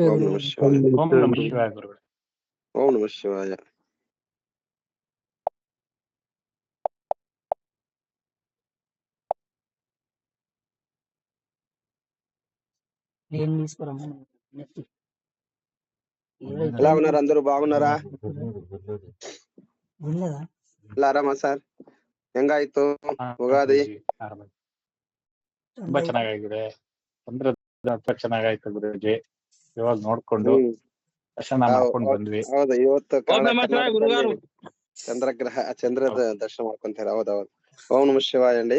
ఓం నమ శివాయ. ఓం నమ శివాయ గురువు. ఓం నమ శివాయ. ఎలా ఉన్నారు అందరూ? బాగున్నాರಾ? ಎಲ್ಲ ಆರಾಮ ಸರ್? ಹೆಂಗಾಯ್ತು ಉಗಾದಿ? ತುಂಬಾ ಚೆನ್ನಾಗಿದೆ. ಚೆನ್ನಾಗಾಯ್ತು ಗುರುಜಿ. ಇವಾಗ ನೋಡ್ಕೊಂಡು ದರ್ಶನ ಮಾಡ್ಕೊಂಡು ಬಂದ್ವಿ. ಹೌದು, ಇವತ್ತು ಚಂದ್ರಗ್ರಹ ಚಂದ್ರದ ದರ್ಶನ ಮಾಡ್ಕೊಂತೀರ? ಹೌದೌದು. ಓಂ ನಮ ಶಿವಾಯ ಅಂడి.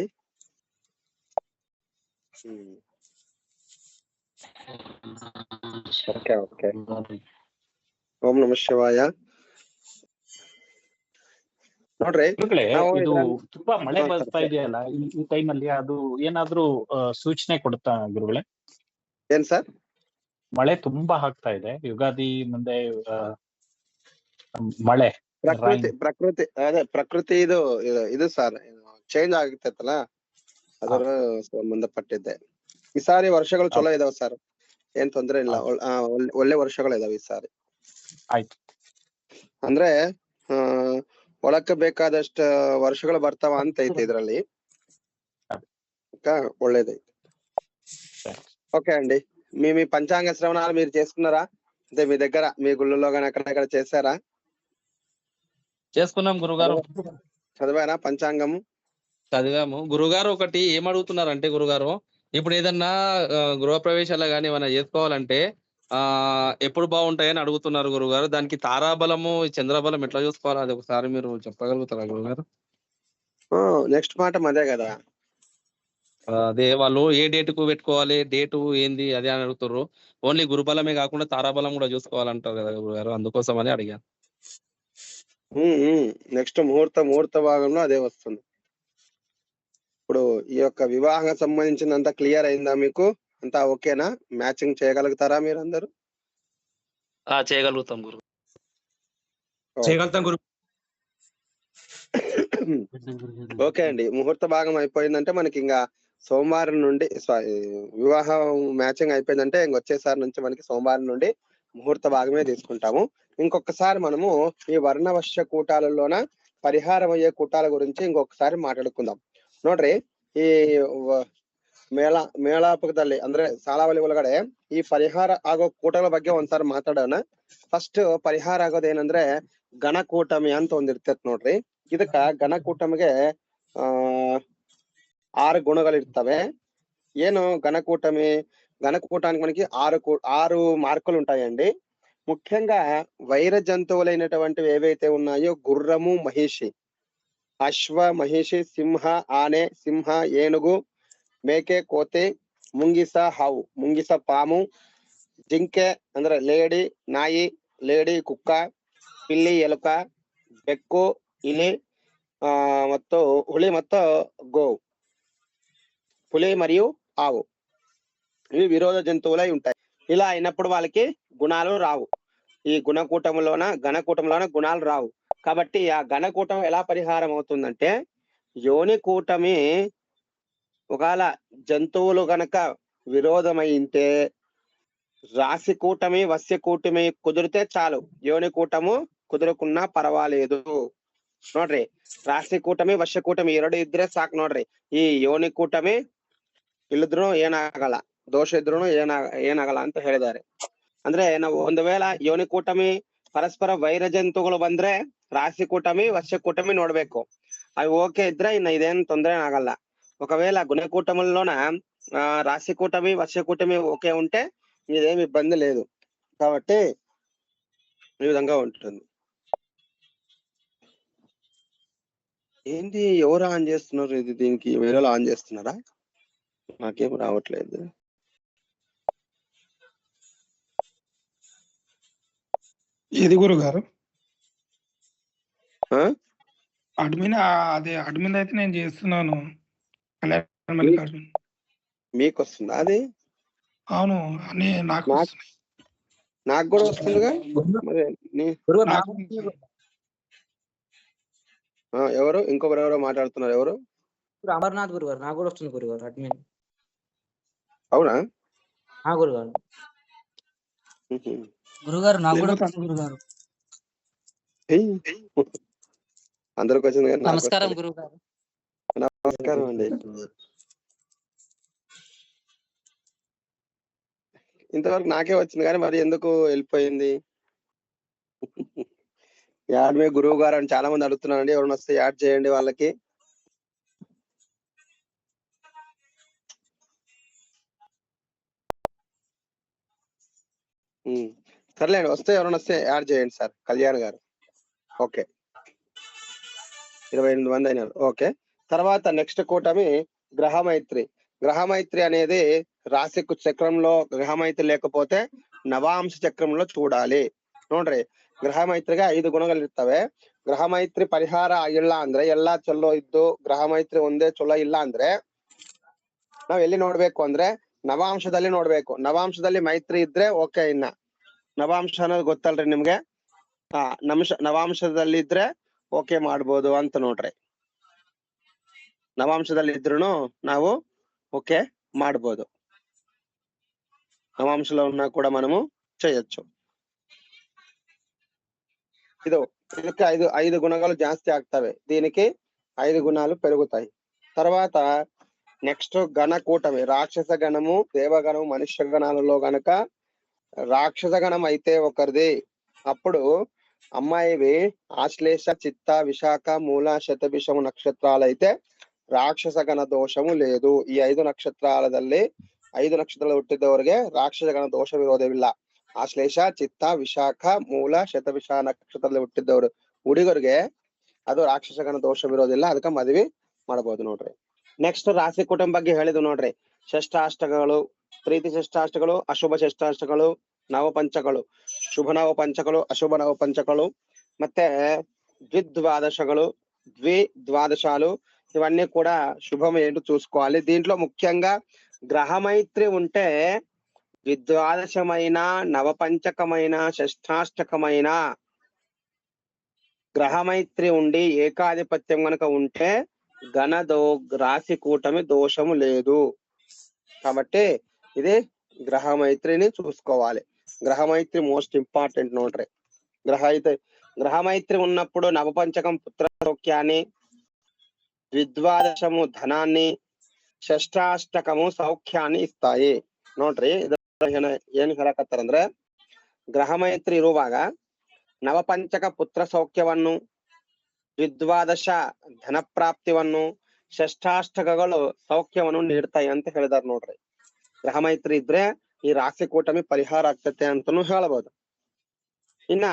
ಓಕೆ. ಓಂ ನಮ ಶಿವಾಯ. ನೋಡ್ರಿ, ಇದು ತುಂಬಾ ಮಳೆ ಬರ್ತಾ ಇದೆಯಲ್ಲ ಈ ಟೈಮ್ ಅಲ್ಲಿ, ಅದು ಏನಾದ್ರೂ ಸೂಚನೆ ಕೊಡುತ್ತಾ ಗುರುಗಳೇ? ಏನ್ ಸರ್? ಮಳೆ ತುಂಬಾ ಆಗ್ತಾ ಇದೆ ಯುಗಾದಿ ಮುಂದೆ, ಮಳೆ ಪ್ರಕೃತಿ ಅದೇ ಪ್ರಕೃತಿ ಇದು ಸರ್ ಚೇಂಜ್ ಆಗಿತ್ತಲ್ಲ, ಅದರ ಸಂಬಂಧಪಟ್ಟಿದ್ದೆ. ಈ ಸಾರಿ ವರ್ಷಗಳು ಚಲೋ ಇದಾವ ಸರ್, ಏನ್ ತೊಂದ್ರೆ ಇಲ್ಲ. ಒಳ್ಳೆ ವರ್ಷಗಳು ಇದಾವೆ ಈ ಸಾರಿ. ಆಯ್ತು. ಅಂದ್ರೆ ಒಳಕ್ಕೆ ಬೇಕಾದಷ್ಟ ವರ್ಷಗಳು ಬರ್ತಾವ ಅಂತ ఐతే ಇದ್ರಲ್ಲಿ ఒళ్ళేదైతే. ఓకే అండి. మీ పంచాంగ శ్రవణాలు మీరు చేసుకున్నారా? అంటే మీ దగ్గర మీ గుళ్ళలో కానీ అక్కడ చేశారా? చేసుకున్నాం గురుగారు. చదివారా పంచాంగము? చదివాము గురుగారు. ఒకటి ఏమడుగుతున్నారంటే గురుగారు, ఇప్పుడు ఏదన్నా గృహప్రవేశాలు కానీ ఏమైనా చేసుకోవాలంటే ఎప్పుడు బాగుంటాయని అడుగుతున్నారు గురుగారు. దానికి తారాబలము చంద్రబలం ఎట్లా చూసుకోవాలి, అది ఒకసారి మీరు చెప్పగలుగుతారా గురుగారు? నెక్స్ట్ మాట అదే కదా. అదే వాళ్ళు ఏ డేట్ కు పెట్టుకోవాలి, డేటు ఏంది అదే అని అడుగుతారు. ఓన్లీ గురుబలమే కాకుండా తారాబలం కూడా చూసుకోవాలంటారు కదా గురుగారు, అందుకోసం అని అడిగాను. నెక్స్ట్ ముహూర్త భాగంలో అదే వస్తుంది. ఇప్పుడు ఈ యొక్క వివాహం సంబంధించినంత క్లియర్ అయిందా మీకు? అంతా ఓకేనా? మ్యాచింగ్ చేయగలుగుతారా మీరు అందరూ? చేయగలుగుతాం గురు. ఓకే అండి. ముహూర్త భాగం అయిపోయిందంటే మనకి ఇంకా సోమవారం నుండి వివాహం మ్యాచింగ్ అయిపోయిందంటే ఇంకొచ్చేసారి నుంచి మనకి సోమవారం నుండి ముహూర్త భాగమే తీసుకుంటాము. ఇంకొకసారి మనము ఈ వర్ణవశ్య కూటాలలోన పరిహారం అయ్యే కూటాల గురించి ఇంకొకసారి మాట్లాడుకుందాం. ನೋಡ್ರಿ, ಈ ಮೇಳಾಪಕದಲ್ಲಿ ಅಂದ್ರೆ ಸಾಲಾವಳಿ ಒಳಗಡೆ ಈ ಪರಿಹಾರ ಆಗೋ ಕೂಟಗಳ ಬಗ್ಗೆ ಒಂದ್ಸಾರಿ ಮಾತಾಡೋಣ. ಫಸ್ಟ್ ಪರಿಹಾರ ಆಗೋದೇನಂದ್ರೆ ಗಣಕೂಟಮಿ ಅಂತ ಒಂದಿರ್ತೈತ್ ನೋಡ್ರಿ. ಇದಕ್ಕ ಗಣಕೂಟಮಿಗೆ 6 గుణಗಳಿರ್ತವೆ. ಏನು గణకూటానికి మనకి 6 మార్కులు ఉంటాయండి. ముఖ్యంగా వైర జంతువులైనటువంటివి ఏవైతే ఉన్నాయో గుర్రము, మహిషి, అశ్వ, మహిషి, సింహ, ఆనే, సింహ, ఏనుగు, మేకే, కోతి, ముంగిస, ಹಾವು, ముంగిస పాము, జింಕೆ ಅಂದ್ರೆ లేడి, నాಯಿ, లేడి, కుక్క, పిల్లి, ఎలుక, ಬೆಕ್ಕು, ఇలి, ಮತ್ತು ಹುಲಿ ಮತ್ತು గోవు, పులి మరియు ఆవు, ఇవి విరోధ జంతువులై ఉంటాయి. ఇలా అయినప్పుడు వాళ్ళకి గుణాలు రావు. ఈ గణకూటంలోన గుణాలు రావు. కాబట్టి ఆ గణకూటం ఎలా పరిహారం అవుతుందంటే, యోని కూటమి ఒకవేళ జంతువులు గనక విరోధమైంటే, రాశి కూటమి, వశ్య కూటమి కుదిరితే చాలు. యోని కూటము కుదురుకున్నా పర్వాలేదు. ನೋಡ್ರಿ, ರಾಶಿ ಕೂಟಮಿ, ವಶ್ಯ ಕೂಟಮಿ 2 ಇದ್ರೆ ಸಾಕು. ನೋಡ್ರಿ, ಈ ಯೋನಿ ಕೂಟಮಿ ಇಲ್ಲಿದ್ರು ಏನಾಗಲ್ಲ, ದೋಷ ಇದ್ರು ಏನಾಗಲ್ಲ ಅಂತ ಹೇಳಿದ್ದಾರೆ. ಅಂದ್ರೆ ನಾವು ಒಂದು ವೇಳೆ ಯೋನಿ ಕೂಟಮಿ ಪರಸ್ಪರ ವೈರ ಜಂತುಗಳು ಬಂದ್ರೆ ರಾಶಿ ಕೂಟಮಿ, ವಶ್ಯ ಕೂಟಮಿ ನೋಡ್ಬೇಕು. అవి ఓకే ఇದ್ರೆ ఇನ್ನ ఇదేం తొందర ಆಗಲ್ಲ. ఒకవేళ గుణకూటముల్లోన రాశి కూటమి, వశ్య కూటమి ఓకే ఉంటే ఇదేమి ఇబ్బంది లేదు. కాబట్టి ఈ విధంగా ఉంటుంది. ఏంటి ఎవరు ఆన్ చేస్తున్నారు? ఇది దీనికి వేరే ఆన్ చేస్తున్నారా? నాకేం రావట్లేదు. ఏది గురుగారు? అడ్మిన్ అడ్మిన్ అయితే నేను చేస్తున్నాను. మీకు వస్తుందా అది? అవును, నాకు కూడా వస్తుందిగా. ఎవరు ఇంకొకరు మాట్లాడుతున్నారు? ఎవరు? అమర్నాథ్ గురుగారు. నాకు కూడా వస్తుంది గురుగారు అడ్మిన్. అవునా? గురుగారు. గురుగారు నాకు కూడా లేకపోతే వచ్చింది గురుగారు. అందరికి వచ్చింది కానీ నాకు నమస్కారం వస్తలే. గురుగారు. నమస్కారం అండి. ఇంతవరకు నాకే వచ్చింది కానీ మరి ఎందుకు వెళ్ళిపోయింది? యాడ్ మీ గురువు గారు అని చాలా మంది అడుగుతున్నారండి. ఎవరైనా వస్తే యాడ్ చేయండి వాళ్ళకి. సర్లేండి, వస్తే ఎవరైనా వస్తే యాడ్ చేయండి సార్. కళ్యాణ్ గారు. ఓకే, 28 మంది అయినారు. ఓకే, తర్వాత నెక్స్ట్ కూటమి గ్రహమైత్రి. గ్రహమైత్రి అనేది రాశి చక్రంలో గ్రహమైత్రి లేకపోతే నవాంశ చక్రంలో చూడాలి ನೋಡ್ರಿ. ಗ್ರಹಮೈತ್ರಿಗೆ 5 ಗುಣಗಳು ಇರ್ತವೆ. ಗ್ರಹಮೈತ್ರಿ ಪರಿಹಾರ ಆಗಿಲ್ಲ ಅಂದ್ರೆ ಎಲ್ಲಾ ಚಲೋ ಇದ್ದು ಗ್ರಹಮೈತ್ರಿ ಒಂದೇ ಚಲೋ ಇಲ್ಲ ಅಂದ್ರೆ ನಾವ್ ಎಲ್ಲಿ ನೋಡ್ಬೇಕು ಅಂದ್ರೆ ನವಾಂಶದಲ್ಲಿ ನೋಡ್ಬೇಕು. ನವಾಂಶದಲ್ಲಿ ಮೈತ್ರಿ ಇದ್ರೆ ಓಕೆ. ಇನ್ನ ನವಾಂಶ ಅನ್ನೋದು ಗೊತ್ತಲ್ರಿ ನಿಮ್ಗೆ? ನವಾಂಶದಲ್ಲಿ ಇದ್ರೆ ಓಕೆ ಮಾಡ್ಬೋದು ಅಂತ ನೋಡ್ರಿ. ನವಾಂಶದಲ್ಲಿ ಇದ್ರೂ ನಾವು ఓకే ಮಾಡ್ಬೋದು. నవాంశలో ఉన్నా కూడా మనము చేయొచ్చు. ಇದಕ್ಕೆ 5 గుణాలు ಜಾಸ್ತಿ ಆಗ್ತವೆ. దీనికి 5 గుణాలు పెరుగుతాయి. తర్వాత నెక్స్ట్ గణ కూటమి. రాక్షస గణము, దేవగణము, మనుష్య గణాలలో గనక రాక్షస గణం అయితే ఒకరిది, అప్పుడు అమ్మాయివి ఆశ్లేష, చిత్త, విశాఖ, మూల, శతభిషము నక్షత్రాలైతే ರಾಕ್ಷಸ ಗಣ ದೋಷವು లేదు. ಈ 5 ನಕ್ಷತ್ರಾಲದಲ್ಲಿ 5 ನಕ್ಷತ್ರಗಳು ಹುಟ್ಟಿದವರಿಗೆ ರಾಕ್ಷಸ ಗಣ ದೋಷವಿರೋಧವಿಲ್ಲ. ಆಶ್ಲೇಷ, ಚಿತ್ತ, ವಿಶಾಖ, ಮೂಲ, ಶತಭಿಷ ನಕ್ಷತ್ರದಲ್ಲಿ ಹುಟ್ಟಿದವರು ಹುಡುಗರಿಗೆ ಅದು ರಾಕ್ಷಸ ಗಣ ದೋಷವಿರೋದಿಲ್ಲ. ಅದಕ್ಕೆ ಮದುವೆ ಮಾಡಬಹುದು ನೋಡ್ರಿ. ನೆಕ್ಸ್ಟ್ ರಾಶಿ ಕುಟುಂಬ ಬಗ್ಗೆ ಹೇಳಿದ್ವು ನೋಡ್ರಿ. ಷಷ್ಟಾಷ್ಟಕಗಳು, ಪ್ರೀತಿ ಷಷ್ಟಾಷ್ಟಗಳು, ಅಶುಭ ಷಷ್ಟಾಷ್ಟಗಳು, ನವಪಂಚಗಳು, ಶುಭ ನವಪಂಚಗಳು, ಅಶುಭ ನವಪಂಚಗಳು, ಮತ್ತೆ ದ್ವಿದ್ವಾದಶಗಳು, ద్వాదశాలు, ఇవన్నీ కూడా శుభం ఏంటో చూసుకోవాలి. దీంట్లో ముఖ్యంగా గ్రహమైత్రి ఉంటే ద్వాదశమైన, నవపంచకమైన, షష్టాష్టకమైన గ్రహమైత్రి ఉండి ఏకాధిపత్యం గనక ఉంటే రాశి కూటమి దోషము లేదు. కాబట్టి ఇది గ్రహమైత్రిని చూసుకోవాలి. గ్రహమైత్రి మోస్ట్ ఇంపార్టెంట్ నోట్రే. గ్రహమైత్రి ఉన్నప్పుడు నవపంచకం పుత్ర సౌఖ్యాన్ని, ద్విద్వాదశము ధనాన్ని, ಷಷ್ಟಾಷ್ಟಕము ಸೌಖ್ಯಾన్ని ಇಸ್ತಾಯಿ ನೋಡ್ರಿ. ಏನ್ ಹೇಳಕತ್ತಾರಂದ್ರೆ ಗ್ರಹಮೈತ್ರಿ ಇರುವಾಗ ನವಪಂಚಕ ಪುತ್ರ ಸೌಖ್ಯವನ್ನು, ದ್ವಿದ್ವಾದಶ ಧನ ಪ್ರಾಪ್ತಿವನ್ನು, ಷಷ್ಟಾಷ್ಟಕಗಳು ಸೌಖ್ಯವನ್ನು ನೀಡ್ತಾಯಿ ಅಂತ ಹೇಳಿದಾರೆ ನೋಡ್ರಿ. ಗ್ರಹಮೈತ್ರಿ ಇದ್ರೆ ಈ ರಾಶಿ ಕೂಟಮಿ ಪರಿಹಾರ ಆಗ್ತತೆ ಅಂತಾನು ಹೇಳಬಹುದು. ಇನ್ನ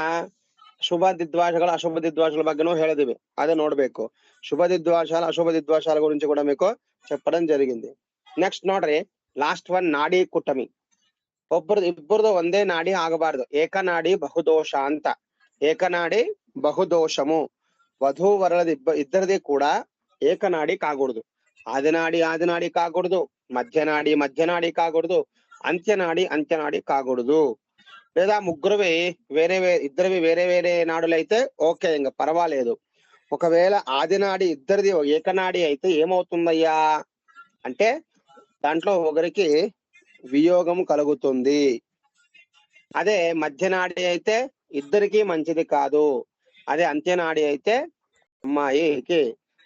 శుభ దిద్వాషాలు, అశుభ దిద్వాషాల బగ్గను ಹೇಳಿದಿವಿ, అదే ನೋಡ್ಬೇಕು. శుభ దిద్వాషాలు, అశుభ దిద్వాషాల గురించి కూడా మీకు చెప్పడం జరిగింది. నెక్స్ట్ ನೋಡ್ರಿ, లాస్ట్ వన్ నాడీ కూటమి. ಇಬ್ಬರದು ಒಂದೇ ನಾಡಿ ಆಗಬಾರ್ದು. ಏಕನಾಡಿ ಬಹುದೋಷ ಅಂತ. ಏಕನಾಡಿ ಬಹುದೋಷము. వధూ వరులది ఇద్దరిది కూడా ఏకనాడి కాకూడదు. ఆదినాడి కాకూడదు, మధ్యనాడి కాకూడదు, అంత్యనాడి కాకూడదు. లేదా ముగ్గురువి ఇద్దరివి వేరే వేరే నాడులైతే ఓకే, ఇంకా పర్వాలేదు. ఒకవేళ ఆదినాడి ఇద్దరిది ఏకనాడి అయితే ఏమవుతుందయ్యా అంటే దాంట్లో ఒకరికి వియోగం కలుగుతుంది. అదే మధ్యనాడి అయితే ఇద్దరికి మంచిది కాదు. అదే అంత్యనాడి అయితే అమ్మాయికి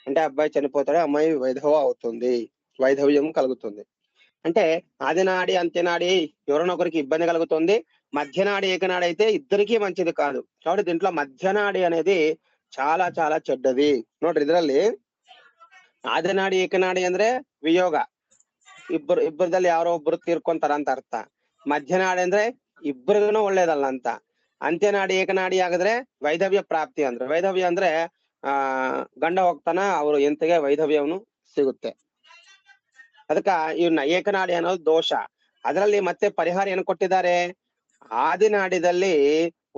అంటే అబ్బాయి చనిపోతాడు, అమ్మాయి వైధవ అవుతుంది, వైధవ్యం కలుగుతుంది. అంటే ఆదినాడి అంత్యనాడి ఎవరైనా ఒకరికి ఇబ్బంది కలుగుతుంది. మధ్యనాడి ఏకనాడి అయితే ఇద్దరికి మంచిది కాదు. కాబట్టి దీంట్లో మధ్యనాడి అనేది చాలా చాలా చెడ్డది ನೋಡ್ರಿ. ಇದರಲ್ಲಿ ಆದಿನಾಡಿ ಏಕನಾಡಿ ಅಂದ್ರೆ ವಿಯೋಗ, ಇಬ್ಬರದಲ್ಲಿ ಯಾರೋ ಒಬ್ರು ತೀರ್ಕೊಂತಾರ ಅಂತ ಅರ್ಥ. ಮಧ್ಯನಾಡಿ ಅಂದ್ರೆ ಇಬ್ಬರಿಗೂ ಒಳ್ಳೇದಲ್ಲ ಅಂತ. ಅಂತ್ಯನಾಡಿ ಏಕನಾಡಿ ಆಗಿದ್ರೆ ವೈಧವ್ಯ ಪ್ರಾಪ್ತಿ ಅಂದ್ರೆ, ವೈಧವ್ಯ ಅಂದ್ರೆ ಗಂಡ ಹೋಗ್ತಾನ, ಅವರು ಎಂತೆಗೆ ವೈಧವ್ಯವನ್ನು ಸಿಗುತ್ತೆ. ಅದಕ್ಕ ಇವನ್ನ ಏಕನಾಡಿ ಅನ್ನೋದು ದೋಷ. ಅದರಲ್ಲಿ ಮತ್ತೆ ಪರಿಹಾರ ಏನು ಕೊಟ್ಟಿದ್ದಾರೆ? ఆదినాడిದಲ್ಲಿ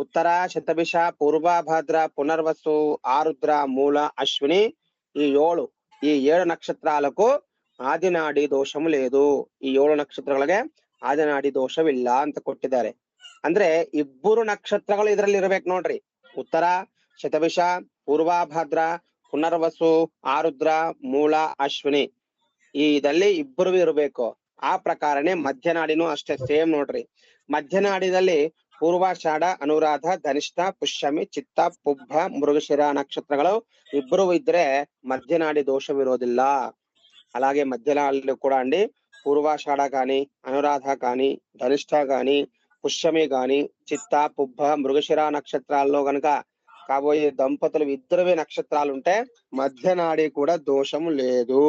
ఉత్తర, శతభిష, పూర్వభాద్ర, పునర్వసు, ఆరుద్ర, మూల, అశ్విని ఈ 7 నక్షత్రాలకు ఆదినాడి దోಷము లేదు. ಈ 7 ನಕ್ಷತ್ರಗಳಿಗೆ ಆದಿನಾಡಿ ದೋಷವಿಲ್ಲ ಅಂತ ಕೊಟ್ಟಿದ್ದಾರೆ. ಅಂದ್ರೆ ಇಬ್ಬರು ನಕ್ಷತ್ರಗಳು ಇದರಲ್ಲಿ ಇರ್ಬೇಕು ನೋಡ್ರಿ. ಉತ್ತರ, ಶತಭಿಷ, ಪೂರ್ವಭಾದ್ರ, ಪುನರ್ವಸು, ಆರುದ್ರ, ಮೂಲ, ಅಶ್ವಿನಿ ಇದಲ್ಲಿ ಇಬ್ಬರು ಇರಬೇಕು. ಆ ಪ್ರಕಾರನೇ ಮಧ್ಯನಾಡಿನೂ ಅಷ್ಟೇ ಸೇಮ್ ನೋಡ್ರಿ. ಮಧ್ಯನಾಡಿನಲ್ಲಿ ಪೂರ್ವಾಷಾಢ, ಅನುರಾಧ, ಧನಿಷ್ಠ, ಪುಷ್ಯಮಿ, ಚಿತ್ತ, ಪುಬ್ಬ, ಮೃಗಶಿರ ನಕ್ಷತ್ರಗಳು ಇಬ್ಬರು ಇದ್ರೆ ಮಧ್ಯನಾಡಿ దోషమిರೋದಿಲ್ಲ. అలాగే మధ్యనాళ్ళు కూడా అండి పూర్వాషాఢ కానీ, అనురాధ కానీ, ధనిష్ఠ కానీ, పుష్యమి కానీ, చిత్త, పుబ్బ, మృగశిర నక్షత్రాల్లో గనక కాబోయే దంపతులు ఇద్దరువే నక్షత్రాలు ఉంటే మధ్యనాడి కూడా దోషం లేదు.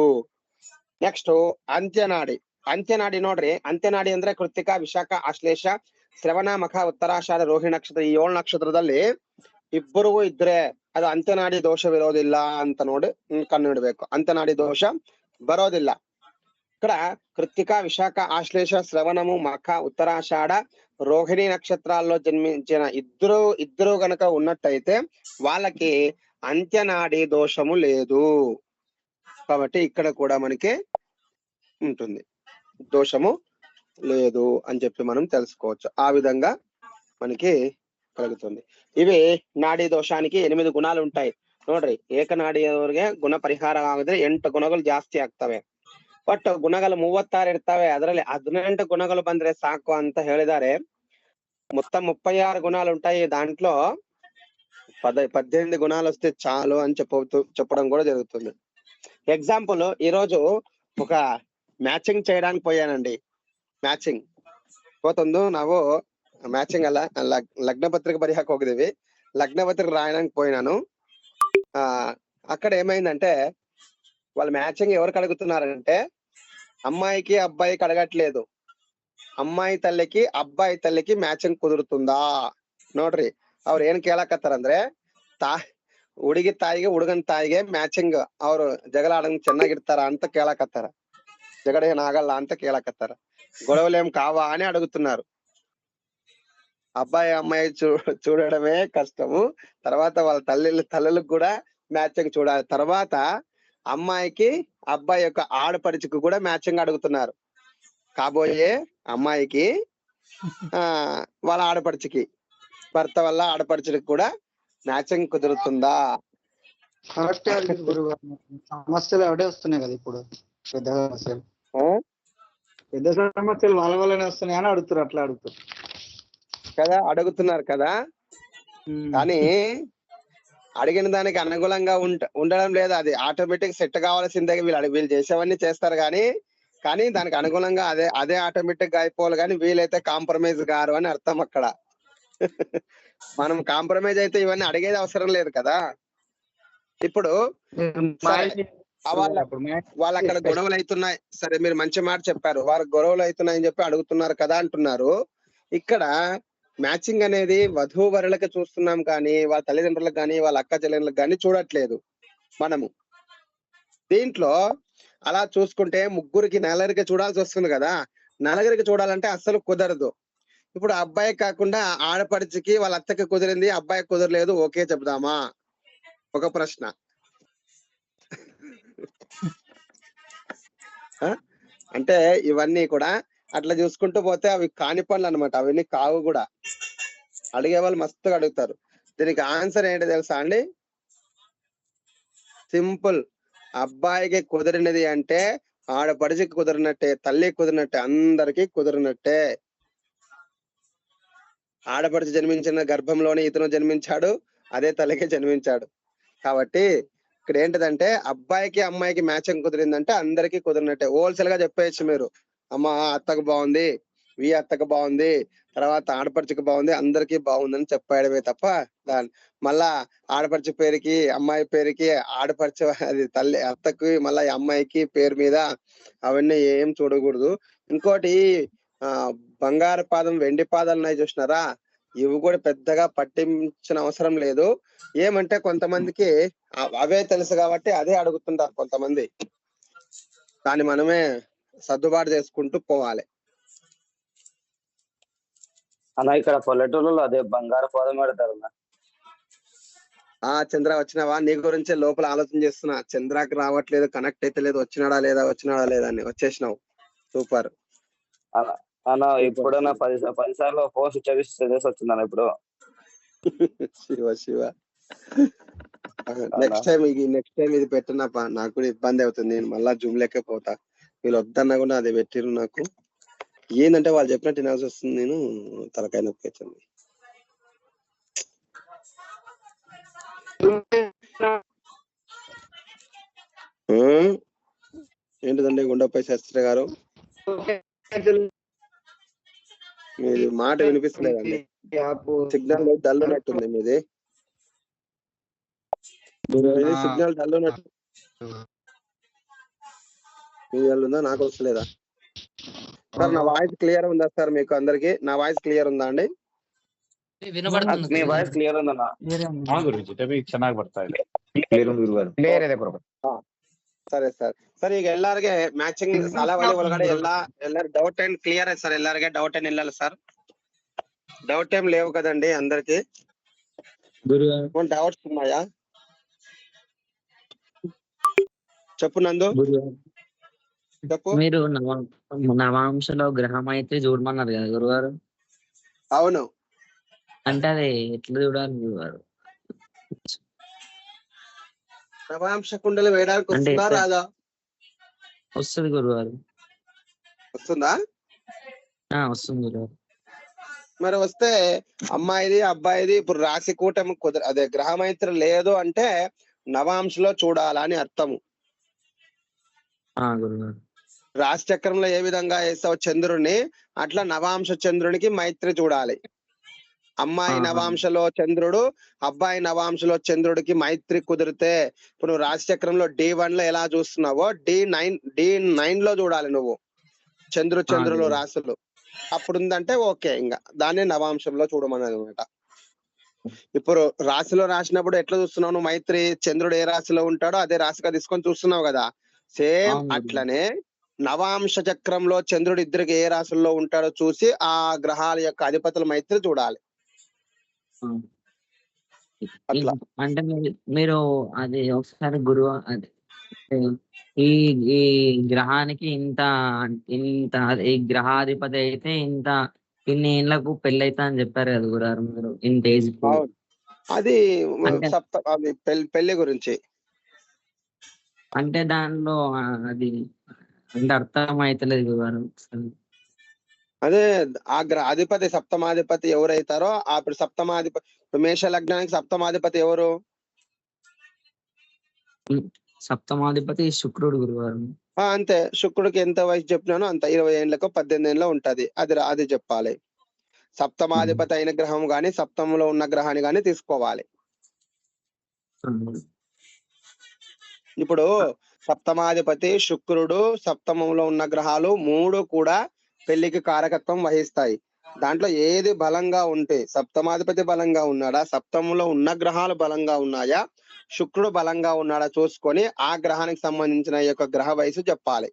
ನೆಕ್ಸ್ಟ್ ಅಂತ್ಯನಾಡಿ. ಅಂತ್ಯನಾಡಿ ನೋಡ್ರಿ, ಅಂತ್ಯನಾಡಿ ಅಂದ್ರೆ ಕೃತಿಕಾ, ವಿಶಾಖ, ಆಶ್ಲೇಷ, ಶ್ರವಣ, ಮಖ, ಉತ್ತರಾಷಾಢ, ರೋಹಿಣಿ ನಕ್ಷತ್ರ, ಈ 7 ನಕ್ಷತ್ರದಲ್ಲಿ ಇಬ್ಬರಿಗೂ ಇದ್ರೆ ಅದು ಅಂತ್ಯನಾಡಿ ದೋಷವಿರೋದಿಲ್ಲ ಅಂತ ನೋಡಿ ಕಣ್ಣಿಡ್ಬೇಕು. ಅಂತ್ಯನಾಡಿ ದೋಷ ಬರೋದಿಲ್ಲ. ఇక్కడ కృత్తిక, విశాఖ, ఆశ్లేష, శ్రవణము, మఖ, ఉత్తరాషాఢ, రోహిణి నక్షత్రాల్లో జన్మించిన ఇద్దరు గనక ఉన్నట్టయితే వాళ్ళకి అంత్యనాడి దోషము లేదు. కాబట్టి ఇక్కడ కూడా మనకి ఉంటుంది, దోషము లేదు అని చెప్పి మనం తెలుసుకోవచ్చు. ఆ విధంగా మనకి కలుగుతుంది. ಇವೆ ನಾಡಿ ದೋಷಾనికి 8 ಗುಣಾలు ఉంటాయి ನೋಡ್ರಿ. ಏಕನಾಡಿಯವರಿಗೆ ಗುಣ ಪರಿಹಾರ ಆಗಿದ್ರೆ 8 ಗುಣಗಳು ಜಾಸ್ತಿ ಆಗ್ತವೆ. ಬಟ್ ಗುಣಗಳು 36 ಇರ್ತವೆ, ಅದರಲ್ಲಿ 18 ಗುಣಗಳು ಬಂದ್ರೆ ಸಾಕು ಅಂತ ಹೇಳಿದ್ದಾರೆ. మొత్తం 36 గుణాలు ఉంటాయి. దాంట్లో 18 గుణాలు వస్తే చాలు అని చెప్పడం కూడా జరుగుతుంది. ఎగ్జాంపుల్, ఈ రోజు ఒక ಮ್ಯಾಚಿಂಗ್ చేయడానికి పోయానండి. ಮ್ಯಾಚಿಂಗ್ ಇವತ್ತೊಂದು ನಾವು ಮ್ಯಾಚಿಂಗ್ ಅಲ್ಲ, ಲಗ್ನ ಪತ್ರಿಕೆ ಬರೆಯಕ್ಕೆ ಹೋಗಿದೀವಿ. లగ్న పత్రిక రాయడానికి పోయినాను. అక్కడ ఏమైందంటే వాళ్ళు మ్యాచింగ్ ఎవరికి అడుగుతున్నారంటే అమ్మాయికి అబ్బాయికి అడగట్లేదు, ಅಮ್ಮಾಯಿ ತಲ್ಲಿಗೆ ಅಬ್ಬಾಯಿ ತಲ್ಲಿಗೆ ಮ್ಯಾಚಿಂಗ್ ಕುದುರುತ್ತುಂದಾ ನೋಡ್ರಿ. ಅವ್ರು ಏನ್ ಕೇಳಕತ್ತಾರಂದ್ರೆ ಹುಡುಗಿ ತಾಯಿಗೆ ಹುಡುಗನ್ ತಾಯಿಗೆ ಮ್ಯಾಚಿಂಗ್ ಅವ್ರು ಜಗಳ ಆಡಂಗ್ ಚೆನ್ನಾಗಿರ್ತಾರ ಅಂತ ಕೇಳಕತ್ತಾರ. జగడ ఏం ఆగల్లా అంత కేಳకತ್ತಾರ. గొడవలేం కావా అని అడుగుతున్నారు. అబ్బాయి అమ్మాయి చూడడమే కష్టము, తర్వాత వాళ్ళ తల్లులకు కూడా మ్యాచింగ్ చూడాలి. తర్వాత అమ్మాయికి అబ్బాయి యొక్క ఆడపడుచుకు కూడా మ్యాచింగ్ అడుగుతున్నారు. కాబోయే అమ్మాయికి వాళ్ళ ఆడపడుచుకి, భర్త వల్ల ఆడపడుచుకి కూడా మ్యాచింగ్ కుదురుతుందా? కరెక్టే గురుగారు. సమస్యలు అవడే వస్తున్నాయి కదా ఇప్పుడు, పెద్ద సమస్యలు వాళ్ళ వల్లనే వస్తున్నాయి అని అడుగుతారు. అట్లా అడుగుతారు కదా, అడుగుతున్నారు కదా. కానీ అడిగిన దానికి అనుకూలంగా ఉండడం లేదు. అది ఆటోమేటిక్ సెట్ కావాల్సిందే. వీళ్ళు చేసేవన్నీ చేస్తారు కానీ దానికి అనుగుణంగా అదే ఆటోమేటిక్ గా అయిపోవాలి. కానీ వీలైతే కాంప్రమైజ్ గారు అని అర్థం అక్కడ. మనం కాంప్రమైజ్ అయితే ఇవన్నీ అడిగేది అవసరం లేదు కదా. ఇప్పుడు వాళ్ళు అక్కడ గొడవలు అవుతున్నాయి, సరే మీరు మంచి మాట చెప్పారు, వారికి గొడవలు అవుతున్నాయని చెప్పి అడుగుతున్నారు కదా అంటున్నారు. ఇక్కడ మ్యాచింగ్ అనేది వధూవరులకు చూస్తున్నాం కానీ వాళ్ళ తల్లిదండ్రులకు కానీ వాళ్ళ అక్క చెల్లెళ్ళకి కానీ చూడట్లేదు మనము. దీంట్లో అలా చూసుకుంటే ముగ్గురికి నలుగురికి చూడాల్సి వస్తుంది కదా. నలుగురికి చూడాలంటే అస్సలు కుదరదు. ఇప్పుడు అబ్బాయి కాకుండా ఆడపడిచికి వాళ్ళ అత్తకి కుదిరింది, అబ్బాయికి కుదరలేదు, ఓకే చెప్దామా? ఒక ప్రశ్న. అంటే ఇవన్నీ కూడా అట్లా చూసుకుంటూ పోతే అవి కాని పనులు అనమాట. అవన్నీ కావు కూడా. అడిగే వాళ్ళు మస్తుగా అడుగుతారు. దీనికి ఆన్సర్ ఏంటి తెలుసా అండి? సింపుల్. అబ్బాయికి కుదిరినది అంటే ఆడపడిచికి కుదిరినట్టే, తల్లి కుదిరినట్టే, అందరికీ కుదిరినట్టే. ఆడపడిచి జన్మించిన గర్భంలోనే ఇతను జన్మించాడు, అదే తల్లికి జన్మించాడు. కాబట్టి ఇక్కడ ఏంటిదంటే అబ్బాయికి అమ్మాయికి మ్యాచింగ్ కుదిరిందంటే అందరికీ కుదిరినట్టే. హోల్సేల్ గా చెప్పేయచ్చు మీరు, అమ్మ అత్తకు బాగుంది, అత్తకు బాగుంది, తర్వాత ఆడపడిచికి బాగుంది, అందరికీ బాగుందని చెప్పాడమే తప్ప మళ్ళా ఆడపడిచి పేరుకి అమ్మాయి పేరుకి ఆడపడిచి అది తల్లి అత్తకి మళ్ళా అమ్మాయికి పేరు మీద అవన్నీ ఏం చూడకూడదు. ఇంకోటి బంగారు పాదం వెండి పాదాలు ఉన్నాయి చూసినారా, ఇవి కూడా పెద్దగా పట్టించిన అవసరం లేదు. ఏమంటే కొంతమందికి అవే తెలుసు కాబట్టి అదే అడుగుతుంటారు కొంతమంది. దాన్ని మనమే సర్దుబాటు చేసుకుంటూ పోవాలి. అలా ఇక్కడ పల్లెటూరులో అదే బంగారు పాదం పెడతారు. చంద్ర వచ్చినావా? నీ గురించే లోపల ఆలోచన చేస్తున్నా. చంద్రాకి రావట్లేదు, కనెక్ట్ అయితే లేదు, వచ్చినాడా లేదా అని. వచ్చేసినావు, సూపర్ అలా. ఇప్పుడు నా 10 సార్లు పోస్ట్ చదివేసి వచ్చిందన్న ఇప్పుడు. శివ నెక్స్ట్ టైం ఇది పెట్టినప్ప నాకు కూడా ఇబ్బంది అవుతుంది. నేను మళ్ళా జూమ్ లెక్క పోతా. వీళ్ళు వద్దన్నా కూడా అది పెట్టిరు నాకు. ఏంటంటే వాళ్ళు చెప్పినట్టు వినాల్సి వస్తుంది, నేను తలకాయ నొప్పి అవుతుంది. ఏంటిదండి గుండప్ప శాస్త్రి గారు, మీది మాట వినిపిస్తలేదండి, సిగ్నల్ డల్ ఉన్నట్టుంది మీది, సిగ్నల్ డల్ ఉన్నట్టు మీది ఉందా, నాకు వస్తలేదా సార్? నా వాయిస్ క్లియర్ ఉందా సార్ మీకు అందరికి? నా వాయిస్ క్లియర్ ఉందా అండి? వినబడుతుంది మీ వాయిస్ క్లియర్ ఉందన్న. ಗುರುಜಿ ಟೈಮಿಗೆ ಚೆನ್ನಾಗಿ ಬರ್ತಾ ಇದೆ. ಸರಿ ಸರ್. ಸರ್ ಈಗ ಎಲ್ಲರಿಗೆ ಮ್ಯಾಚಿಂಗ್ ಸಾಲಾವಳಿ ಒಳಗಡೆ ಎಲ್ಲರ డౌట్ ఏం క్లియర్ సార్? ಎಲ್ಲರಿಗೆ డౌట్ ఏం ఇల్లాలి సార్? డౌట్ ఏం లేవు కదండి అందరికి? డౌట్స్ ఉన్నాయా? చెప్పు నందు, చెప్పు. మీరు నవాంశలో గ్రహం అయితే చూడమన్నారు కదా గురుగారు. అవును, అంటే అది ఎట్లా చూడాలి గురుగారు? నవాంశ కుండలు వేయడానికి వస్తుందా రాదా? వస్తుంది గురుగారు. వస్తుందా? వస్తుంది గురుగారు. మరి వస్తే అమ్మాయిది అబ్బాయిది ఇప్పుడు రాశి కూటమి అదే గ్రహమైత్రి లేదు అంటే నవాంశలో చూడాలని అర్థము. గురుగారు, రాశి చక్రంలో ఏ విధంగా వేస్తావు చంద్రుడిని, అట్లా నవాంశ చంద్రునికి మైత్రి చూడాలి. అమ్మాయి నవాంశలో చంద్రుడు, అబ్బాయి నవాంశలో చంద్రుడికి మైత్రి కుదిరితే, ఇప్పుడు నువ్వు రాశి చక్రంలో D1 లో ఎలా చూస్తున్నావో D9 లో చూడాలి నువ్వు, చంద్రులు రాశులు. అప్పుడు ఉందంటే ఓకే, ఇంకా దాన్ని నవాంశంలో చూడమన్నది అనమాట. ఇప్పుడు రాశిలో రాసినప్పుడు ఎట్లా చూస్తున్నావు నువ్వు మైత్రి? చంద్రుడు ఏ రాశిలో ఉంటాడో అదే రాశిగా తీసుకొని చూస్తున్నావు కదా, సేమ్ అట్లనే నవాంశ చక్రంలో చంద్రుడు ఇద్దరికి ఏ రాశుల్లో ఉంటాడో చూసి ఆ గ్రహాల యొక్క అధిపతుల మైత్రి చూడాలి. అట్లా అంటే మీరు అది ఒకసారి గురువు ఈ ఈ గ్రహానికి ఇంత ఇంత ఈ గ్రహాధిపతి అయితే ఇన్ని ఏళ్లకు పెళ్లి అవుతా అని చెప్పారు కదా గురుగారు మీరు, ఇంత ఏజ్. అది అది పెళ్లి గురించి అంటే దానిలో అది అంటే అర్థం అవుతలేదు గురుగారు. అదే ఆ అధిపతి సప్తమాధిపతి ఎవరైతారో అప్పుడు సప్తమాధిపతి, మేష లగ్నానికి సప్తమాధిపతి ఎవరు? సప్తమాధిపతి శుక్రుడు గురుగారు. అంతే, శుక్రుడికి ఎంత వయసు చెప్పినానో అంత 20 ఏళ్ళకో 18 ఏళ్ళలో ఉంటది. అది చెప్పాలి. సప్తమాధిపతి అయిన గ్రహం గాని సప్తమంలో ఉన్న గ్రహాన్ని గాని తీసుకోవాలి. ఇప్పుడు సప్తమాధిపతి శుక్రుడు, సప్తమంలో ఉన్న గ్రహాలు 3 కూడా పెళ్లికి కారకత్వం వహిస్తాయి. దాంట్లో ఏది బలంగా ఉంటే, సప్తమాధిపతి బలంగా ఉన్నాడా, సప్తమంలో ఉన్న గ్రహాలు బలంగా ఉన్నాయా, శుక్రుడు బలంగా ఉన్నాడా చూసుకొని ఆ గ్రహానికి సంబంధించిన యొక్క గ్రహ వయసు చెప్పాలి.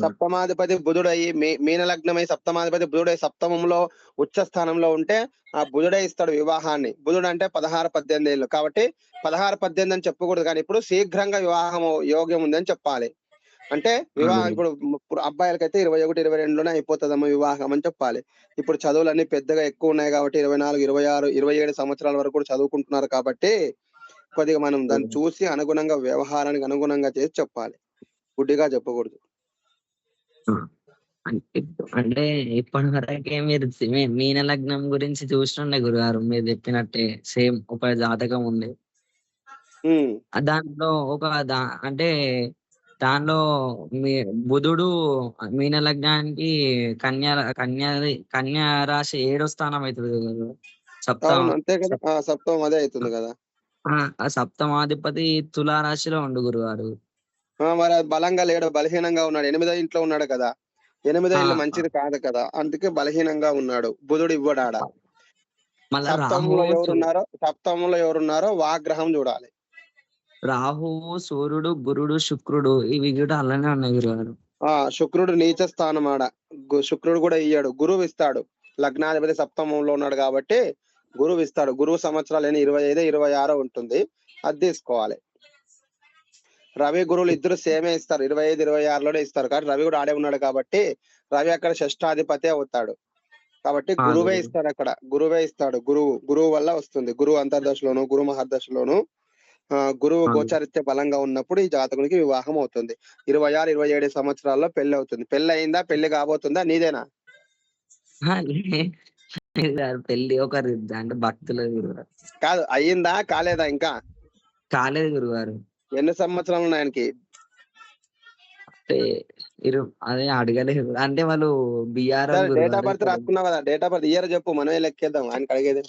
సప్తమాధిపతి బుధుడయి మీన లగ్నమై సప్తమాధిపతి బుధుడై సప్తమంలో ఉచ్చ స్థానంలో ఉంటే ఆ బుధుడే ఇస్తాడు వివాహాన్ని. బుధుడు అంటే 16-18 ఏళ్ళు కాబట్టి 16-18 అని చెప్పకూడదు, కానీ ఇప్పుడు శీఘ్రంగా వివాహం యోగ్యం ఉందని చెప్పాలి. అంటే వివాహం ఇప్పుడు అబ్బాయిలకైతే 21-22లోనే అయిపోతుందమ్మా వివాహం అని చెప్పాలి. ఇప్పుడు చదువులన్నీ పెద్దగా ఎక్కువ ఉన్నాయి కాబట్టి 24, 26, 27 సంవత్సరాల వరకు కూడా చదువుకుంటున్నారు కాబట్టి కొద్దిగా మనం దాన్ని చూసి అనుగుణంగా వ్యవహారానికి అనుగుణంగా చేసి చెప్పాలి, గుడ్డిగా చెప్పకూడదు. అంటే ఇప్పటి వరకే మీరు మీన లగ్నం గురించి చూస్తుండే గురుగారు, మీరు చెప్పినట్టే సేమ్ ఒక జాతకం ఉంది. దాంట్లో అంటే దానిలో బుధుడు మీన లగ్నానికి కన్యా రాశి 7వ స్థానం అవుతుంది సప్తమం అదే అవుతుంది కదా. ఆ సప్తమాధిపతి తులారాశిలో ఉండు గురుగారు. మరి బలంగా లేడు, బలహీనంగా ఉన్నాడు. 8వ ఇంట్లో ఉన్నాడు కదా, 8వ ఇల్లు మంచిది కాదు కదా, అందుకే బలహీనంగా ఉన్నాడు. బుధుడు ఇవ్వడాడ. సప్తమంలో ఎవరున్నారో వాగ్రహం చూడాలి. రాహువు, సూర్యుడు, గురుడు, శుక్రుడు ఇవి కూడా అలానే ఉన్నాయి గురుగారు. శుక్రుడు నీచ స్థానం ఆడ, శుక్రుడు కూడా ఇయ్యాడు, గురువు ఇస్తాడు. లగ్నాధిపతి సప్తమంలో ఉన్నాడు కాబట్టి గురువు ఇస్తాడు. గురువు సంవత్సరాలు 25, 26 ఉంటుంది, అది తీసుకోవాలి. రవి గురువులు ఇద్దరు సేమే ఇస్తారు, 25, 26లోనే ఇస్తారు. కానీ రవి కూడా ఆడే ఉన్నాడు కాబట్టి రవి అక్కడ షష్టాధిపతి అవుతాడు కాబట్టి గురువే ఇస్తాడు. అక్కడ గురువే ఇస్తాడు. గురువు వల్ల వస్తుంది. గురువు అంతర్దశలోను గురు మహర్దశలోను గురువు అవును. గోచారిత్య బలంగా ఉన్నప్పుడు ఈ జాతకునికి వివాహం అవుతుంది. 26, 27 సంవత్సరాల్లో పెళ్లి అవుతుంది. పెళ్లి అయిందా? పెళ్లి కాబోతుందా? నీదేనా? లేదు గారు, పెళ్లి ఒకరి అంటే భక్తుల గురుగారు. కాదు, అయ్యిందా? కాలేదా ఇంకా? కాలేదు గురుగారు. ఎన్ని సంవత్సరాలు ఉన్నాయి ఆయనకి? అంటే అదే అడగలేదు. అంటే వాళ్ళు బిఆర్ఓ సరే, డేట్ ఆఫ్ గురుగారు. బర్త్ రాసుకున్నావు కదా, డేట్ ఆఫ్ బర్త్ ఇయర్ చెప్పు, మనమే లెక్కేద్దాం. ఆయనకి అడిగేది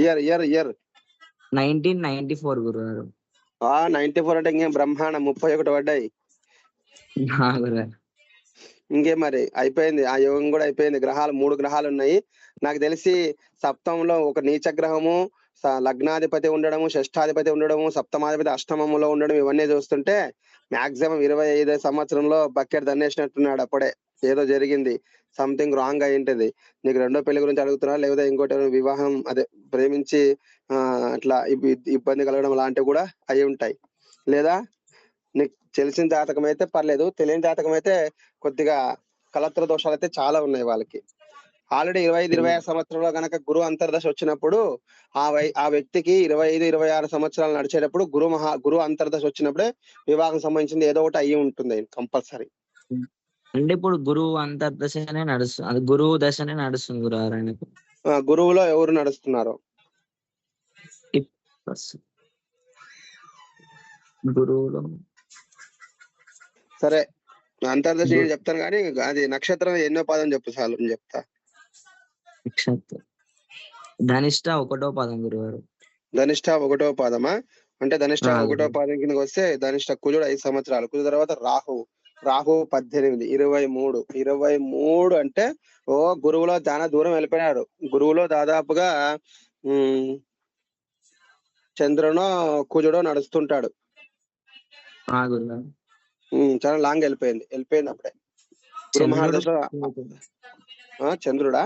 ఇయర్ 1994 గురుగారు. 94 అంటే ఇంకేం బ్రహ్మాండం, 31 పడ్డాయి. గురుగారు. ఇంకేం మరి, అయిపోయింది ఆ యోగం కూడా అయిపోయింది. గ్రహాలు 3 గ్రహాలు ఉన్నాయి. నాకు తెలిసి సప్తమంలో ఒక నీచ గ్రహము, లగ్నాధిపతి ఉండడము, షష్ఠాధిపతి ఉండడము, సప్తమాధిపతి అష్టమములో ఉండడం, ఇవన్నీ చూస్తుంటే మాక్సిమం 25 సంవత్సరంలో బకెట్ దన్నేసినట్టున్నాడు. అప్పుడే ఏదో జరిగింది, సంథింగ్ రాంగ్ అయి ఉంటుంది. నీకు రెండో పెళ్లి గురించి అడుగుతున్నా, లేదా ఇంకోటి వివాహం అదే ప్రేమించి అట్లా ఇబ్బంది కలగడం లాంటివి కూడా అయి ఉంటాయి. లేదా నీకు తెలిసిన జాతకం అయితే పర్లేదు, తెలియని జాతకం అయితే కొద్దిగా కలత్ర దోషాలు అయితే చాలా ఉన్నాయి వాళ్ళకి. ఆల్రెడీ 25-26 సంవత్సరంలో గనక గురు అంతర్దశ వచ్చినప్పుడు ఆ వ్యక్తికి 25-26 సంవత్సరాలు నడిచేటప్పుడు గురు అంతర్దశ వచ్చినప్పుడే వివాహం సంబంధించింది ఏదో ఒకటి అయ్యి ఉంటుంది కంపల్సరీ. అంటే ఇప్పుడు గురువు అంతర్దశనే నడుస్తుంది, అది గురువు దశనే నడుస్తుంది గురుగారు ఆయనకు. గురువులో ఎవరు నడుస్తున్నారు? గురువులో సరే, అంతర్దశ నేను చెప్తాను కానీ అది నక్షత్రం ఎన్నో పాదం చెప్పు చాలు, నేను చెప్తా. నక్షత్రం ధనిష్ట 1వ పాదం గురుగారు. ధనిష్ట 1వ పాదమా? అంటే ధనిష్ట 1వ పాదం కిందకి వస్తే ధనిష్ట కుజుడు 5 సంవత్సరాలు, కుజు తర్వాత రాహు 18, 23 అంటే గురువులో చాలా దూరం వెళ్ళిపోయినాడు. గురువులో దాదాపుగా చంద్రునో కుజుడో నడుస్తుంటాడు. చాలా లాంగ్ వెళ్ళిపోయింది అప్పుడే. గురు మహాదశ చంద్రుడా,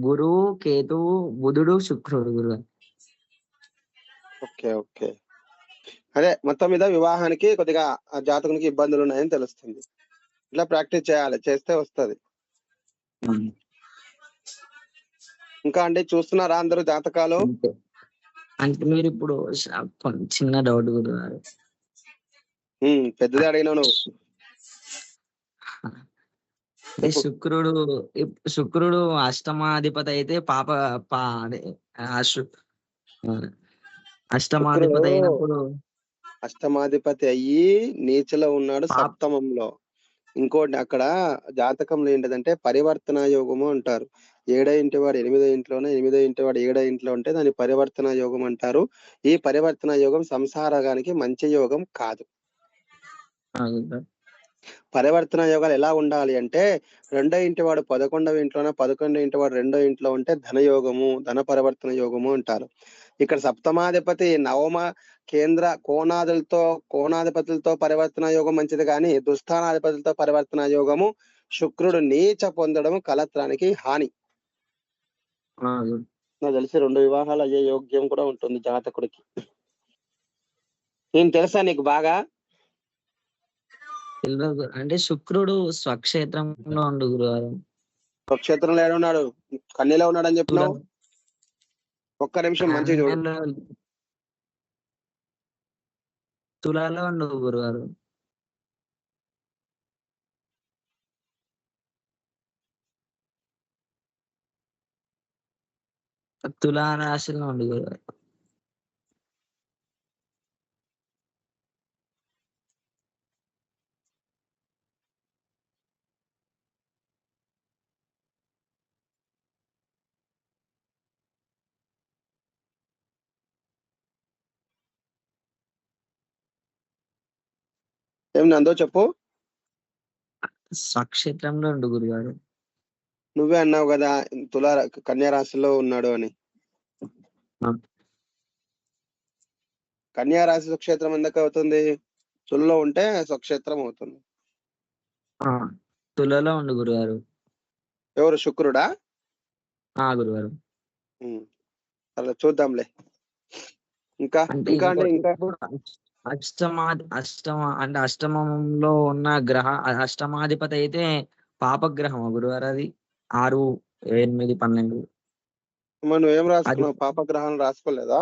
గురువు, కేతువు, బుధుడు, శుక్రుడు గురుగారు. ఓకే. అదే మొత్తం మీద వివాహానికి కొద్దిగా జాతకునికి ఇబ్బందులు ఉన్నాయని తెలుస్తుంది. ఇట్లా ప్రాక్టీస్ చేయాలి, చేస్తే వస్తుంది. ఇంకా అండి చూస్తున్నారా అందరూ జాతకాలు? అంటే మీరు ఇప్పుడు చిన్న డౌట్ గురుగారు. పెద్దది అడిగినా నువ్వు. శుక్రుడు అష్టమాధిపతి అయితే అష్టమాధిపతి అయినప్పుడు అష్టమాధిపతి అయ్యి నీచలో ఉన్నాడు సప్తమంలో. ఇంకోటి అక్కడ జాతకంలో ఏంటంటే పరివర్తన యోగము అంటారు. 7వ ఇంటి వాడు 8వ ఇంట్లోనే, 8వ ఇంటి వాడు 7వ ఇంట్లో ఉంటే దాన్ని పరివర్తన యోగం అంటారు. ఈ పరివర్తన యోగం సంసారానికి మంచి యోగం కాదు. పరివర్తన యోగాలు ఎలా ఉండాలి అంటే 2వ ఇంటి వాడు 11వ ఇంట్లోనే, 11వ ఇంటి వాడు 2వ ఇంట్లో ఉంటే ధనయోగము, ధన పరివర్తన యోగము అంటారు. ఇక్కడ సప్తమాధిపతి నవమ కేంద్ర కోణాధిపతులతో పరివర్తన యోగం మంచిది, కానీ దుస్థానాధిపతులతో పరివర్తన యోగము శుక్రుడు నీచ పొందడం కలత్రానికి హాని. నాకు తెలిసి 2 వివాహాలు అయ్యే యోగ్యం కూడా ఉంటుంది జాతకుడికి. నేను తెలుసా నీకు బాగా? అంటే శుక్రుడు స్వక్షేత్రంలో ఉండు గురువారు. స్వక్షేత్రంలో ఏడున్నాడు? కన్యలో ఉన్నాడు అని చెప్పినావు. ఒక్క నిమిషం మంచిగా చూడు. తులాలో ఉండు గురువారు. తులా రాశిలో ఉండు గురువారు. ఏం నందో చెప్పు. స్వక్షేత్రంలో ఉండు గురుగారు. నువ్వే అన్నావు కదా కన్యా రాశిలో ఉన్నాడు అని. కన్యా రాశి స్వక్షేత్రం ఎందుకు అవుతుంది? తులలో ఉంటే స్వక్షేత్రం అవుతుంది. తులలో ఉండు గురుగారు. ఎవరు? శుక్రుడా? గురుగారు. అలా చూద్దాంలే. ఇంకా అష్టమంలో ఉన్న అష్టమాధిపతి అయితే పాపగ్రహం గురుగారు. అది 6, 8, 12 మరి నువ్వేం అది రాసుకున్నావు? పాపగ్రహాలు రాసుకోలేదా?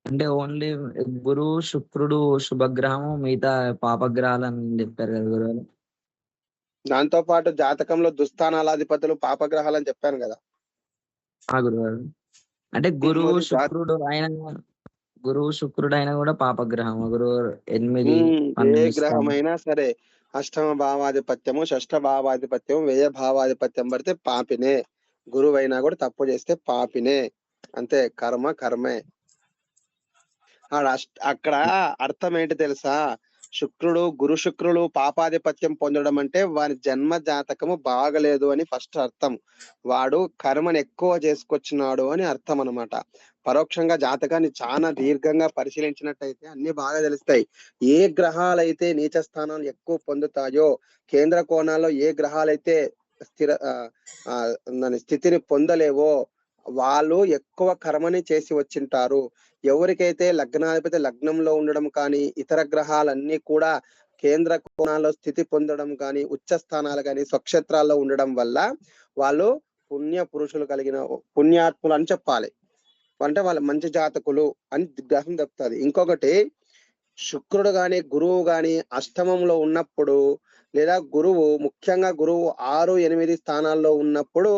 అంటే ఓన్లీ గురువు శుక్రుడు శుభగ్రహము, మిగతా పాపగ్రహాలని చెప్పారు కదా గురుగారు. దాంతో పాటు జాతకంలో దుస్థానాలాధిపతులు పాపగ్రహాలు అని చెప్పాను కదా. గురుగారు అంటే గురువు మరి శుక్రుడు అయినా కూడా పాపగ్రహం గురువు. 8, ఏ 12 గ్రహమైనా సరే అష్టమ భావాధిపత్యము, షష్ఠ భావాధిపత్యం, వ్యయ భావాధిపత్యం పడితే పాపినే. గురువైనా కూడా తప్పు చేస్తే పాపినే. అంతే, కర్మ కర్మే. అక్కడ అర్థం ఏంటి తెలుసా? గురు శుక్రుడు పాపాధిపత్యం పొందడం అంటే వారి జన్మ జాతకము బాగలేదు అని ఫస్ట్ అర్థం. వాడు కర్మని ఎక్కువ చేసుకొచ్చినాడు అని అర్థం అన్నమాట. పరోక్షంగా జాతకాన్ని చాలా దీర్ఘంగా పరిశీలించినట్టయితే అన్ని బాగా తెలుస్తాయి. ఏ గ్రహాలైతే నీచ స్థానాలు ఎక్కువ పొందుతాయో, కేంద్ర కోణాల్లో ఏ గ్రహాలైతే స్థితిని పొందలేవో వాళ్ళు ఎక్కువ కర్మని చేసి వచ్చింటారు. ఎవరికైతే లగ్నాధిపతి లగ్నంలో ఉండడం కానీ, ఇతర గ్రహాలన్నీ కూడా కేంద్ర కోణాల్లో స్థితి పొందడం కానీ, ఉచ్చ స్థానాలు కానీ, స్వక్షేత్రాల్లో ఉండడం వల్ల వాళ్ళు పుణ్య పురుషులు కలిగిన పుణ్యాత్ములు అని చెప్పాలి. అంటే వాళ్ళు మంచి జాతకులు అని గ్రహం చెప్తుంది. ఇంకొకటి, శుక్రుడు గాని గురువు గాని అష్టమంలో ఉన్నప్పుడు, లేదా ముఖ్యంగా గురువు 6, 8 స్థానాల్లో ఉన్నప్పుడు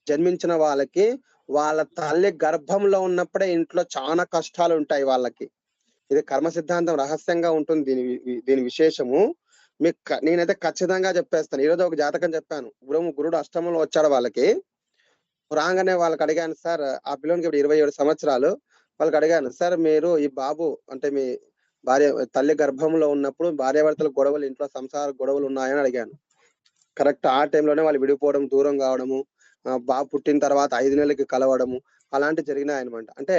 జన్మించిన వాళ్ళకి వాళ్ళ తల్లి గర్భంలో ఉన్నప్పుడే ఇంట్లో చాలా కష్టాలు ఉంటాయి వాళ్ళకి. ఇది కర్మ సిద్ధాంతం రహస్యంగా ఉంటుంది. దీని విశేషము నేనైతే ఖచ్చితంగా చెప్పేస్తాను. ఈరోజు ఒక జాతకం చెప్పాను. గురుడు అష్టమంలో వచ్చాడు. వాళ్ళకి రాగానే వాళ్ళకి అడిగాను, సార్ ఆ పిల్లలకి ఇప్పుడు 27 సంవత్సరాలు. వాళ్ళకి అడిగాను, సార్ మీరు ఈ బాబు అంటే మీ తల్లి గర్భంలో ఉన్నప్పుడు భార్యాభర్తల గొడవలు, ఇంట్లో సంసార గొడవలు ఉన్నాయని అడిగాను. కరెక్ట్ ఆ టైంలోనే వాళ్ళు విడిపోవడం, దూరం కావడము, బాబు పుట్టిన తర్వాత 5 నెలలకి కలవడము, అలాంటివి జరిగినాయి అనమాట. అంటే